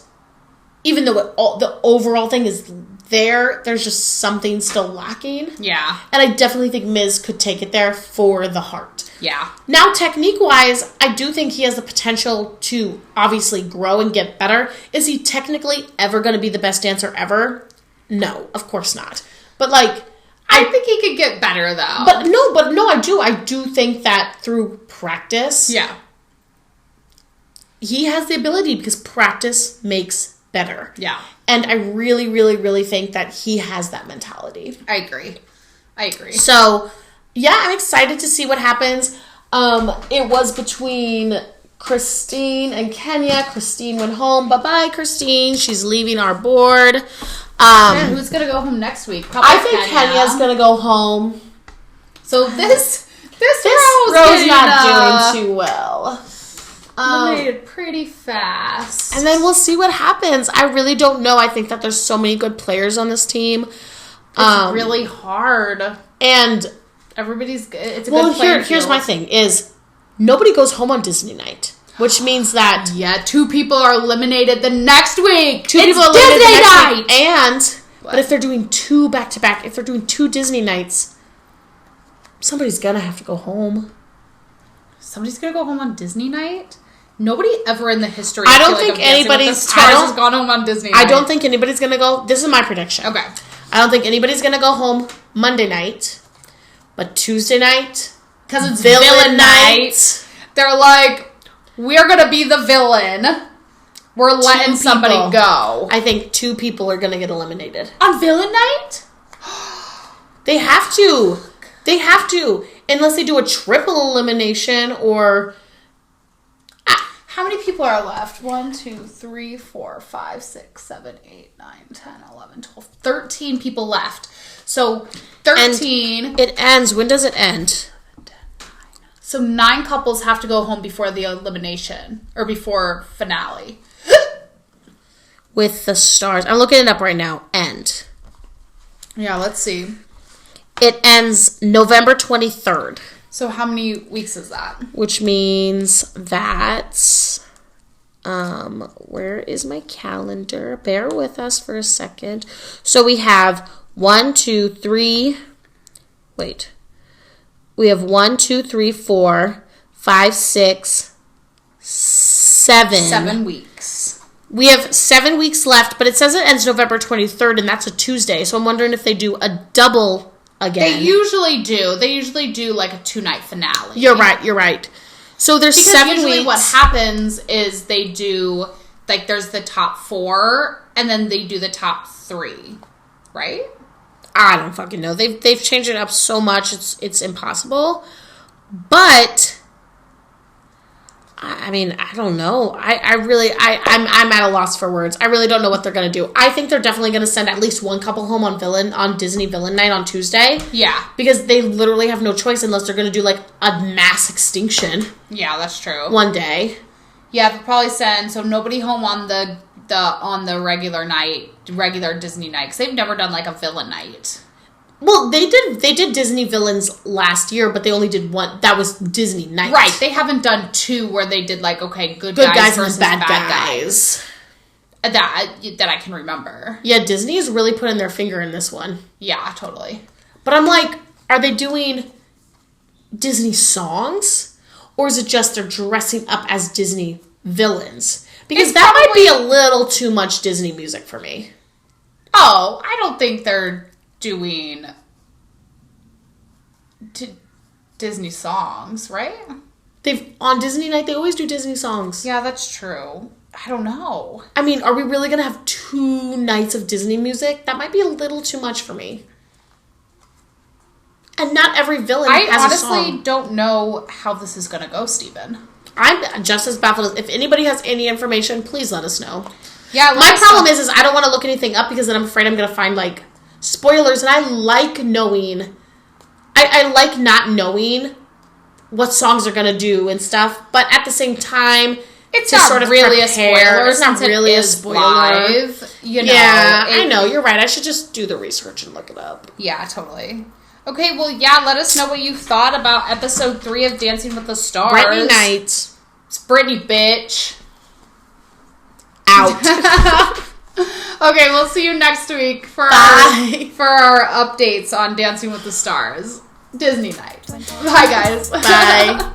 even though the overall thing is there's just something still lacking. Yeah. And I definitely think Miz could take it there for the Heart. Yeah. Now, technique-wise, I do think he has the potential to obviously grow and get better. Is he technically ever going to be the best dancer ever? No, of course not. But, like, I think he could get better, though. But no, I do. I do think that through practice, yeah, he has the ability because practice makes better. Yeah. And I really, really, really think that he has that mentality. I agree. So, yeah, I'm excited to see what happens. It was between Christine and Kenya. Christine went home. Bye-bye, Christine. She's leaving our board. Who's going to go home next week? Probably I think Kenya's going to go home. So this row's not doing too well. Eliminated pretty fast. And then we'll see what happens. I really don't know. I think that there's so many good players on this team. It's really hard. And everybody's good. It's a good playing field. Here's my thing is nobody goes home on Disney night. Which means that 2 people are eliminated the next week. It's Disney night. And but if they're doing 2 back-to-back, if they're doing 2 Disney nights, somebody's gonna have to go home. Somebody's gonna go home on Disney night? Nobody ever in the history. I don't think anybody's has gone home on Disney night. I don't think anybody's gonna go. This is my prediction. Okay. I don't think anybody's going to go home Monday night. But Tuesday night, because it's villain night, they're like, we're going to be the villain. We're letting somebody go. I think 2 people are going to get eliminated. On villain night? They have to. They have to. Unless they do a triple elimination or... How many people are left? 1, 2, 3, 4, 5, 6, 7, 8, 9, 10, 11, 12, 13 people left. So 13. And it ends. When does it end? So 9 couples have to go home before the elimination or before finale. With the stars. I'm looking it up right now. End. Yeah, let's see. It ends November 23rd. So how many weeks is that? Which means that, where is my calendar? Bear with us for a second. So we have 1, 2, 3, wait. We have 1, 2, 3, 4, 5, 6, 7. 7 weeks. We have 7 weeks left, but it says it ends November 23rd, and that's a Tuesday. So I'm wondering if they do a double again. They usually do. They usually do like a 2-night finale. You're right. So there's because 7 usually weeks. What happens is they do, like, there's the top 4, and then they do the top 3, right? I don't fucking know. They've changed it up so much, it's impossible. But I mean, I don't know. I'm at a loss for words. I really don't know what they're gonna do. I think they're definitely gonna send at least one couple home on Disney Villain Night on Tuesday. Yeah. Because they literally have no choice unless they're gonna do like a mass extinction. Yeah, that's true. One day. Yeah, they'll probably send so nobody home on the regular Disney night, because they've never done like a villain night. Well, they did Disney Villains last year, but they only did one. That was Disney Night. Right. They haven't done 2 where they did like, okay, good guys versus bad guys. That I can remember. Yeah, Disney is really putting their finger in this one. Yeah, totally. But I'm like, are they doing Disney songs? Or is it just they're dressing up as Disney villains? Because that might be a little too much Disney music for me. Oh, I don't think they're doing Disney songs, right? On Disney Night, they always do Disney songs. Yeah, that's true. I don't know. I mean, are we really going to have 2 nights of Disney music? That might be a little too much for me. And not every villain has a song. I honestly don't know how this is going to go, Steven. I'm just as baffled as... If anybody has any information, please let us know. Yeah, my problem is I don't want to look anything up because then I'm afraid I'm going to find, like, spoilers. And I like knowing... I like not knowing what songs are going to do and stuff. But at the same time... It's not sort of really a spoiler. It's not really a spoiler. Live, you know. Yeah, I know. You're right. I should just do the research and look it up. Yeah, totally. Okay, well, yeah, let us know what you thought about episode 3 of Dancing with the Stars. Britney Night. It's Britney, bitch. Out. Okay, we'll see you next week for our updates on Dancing with the Stars. Disney Night. Bye, guys. Bye.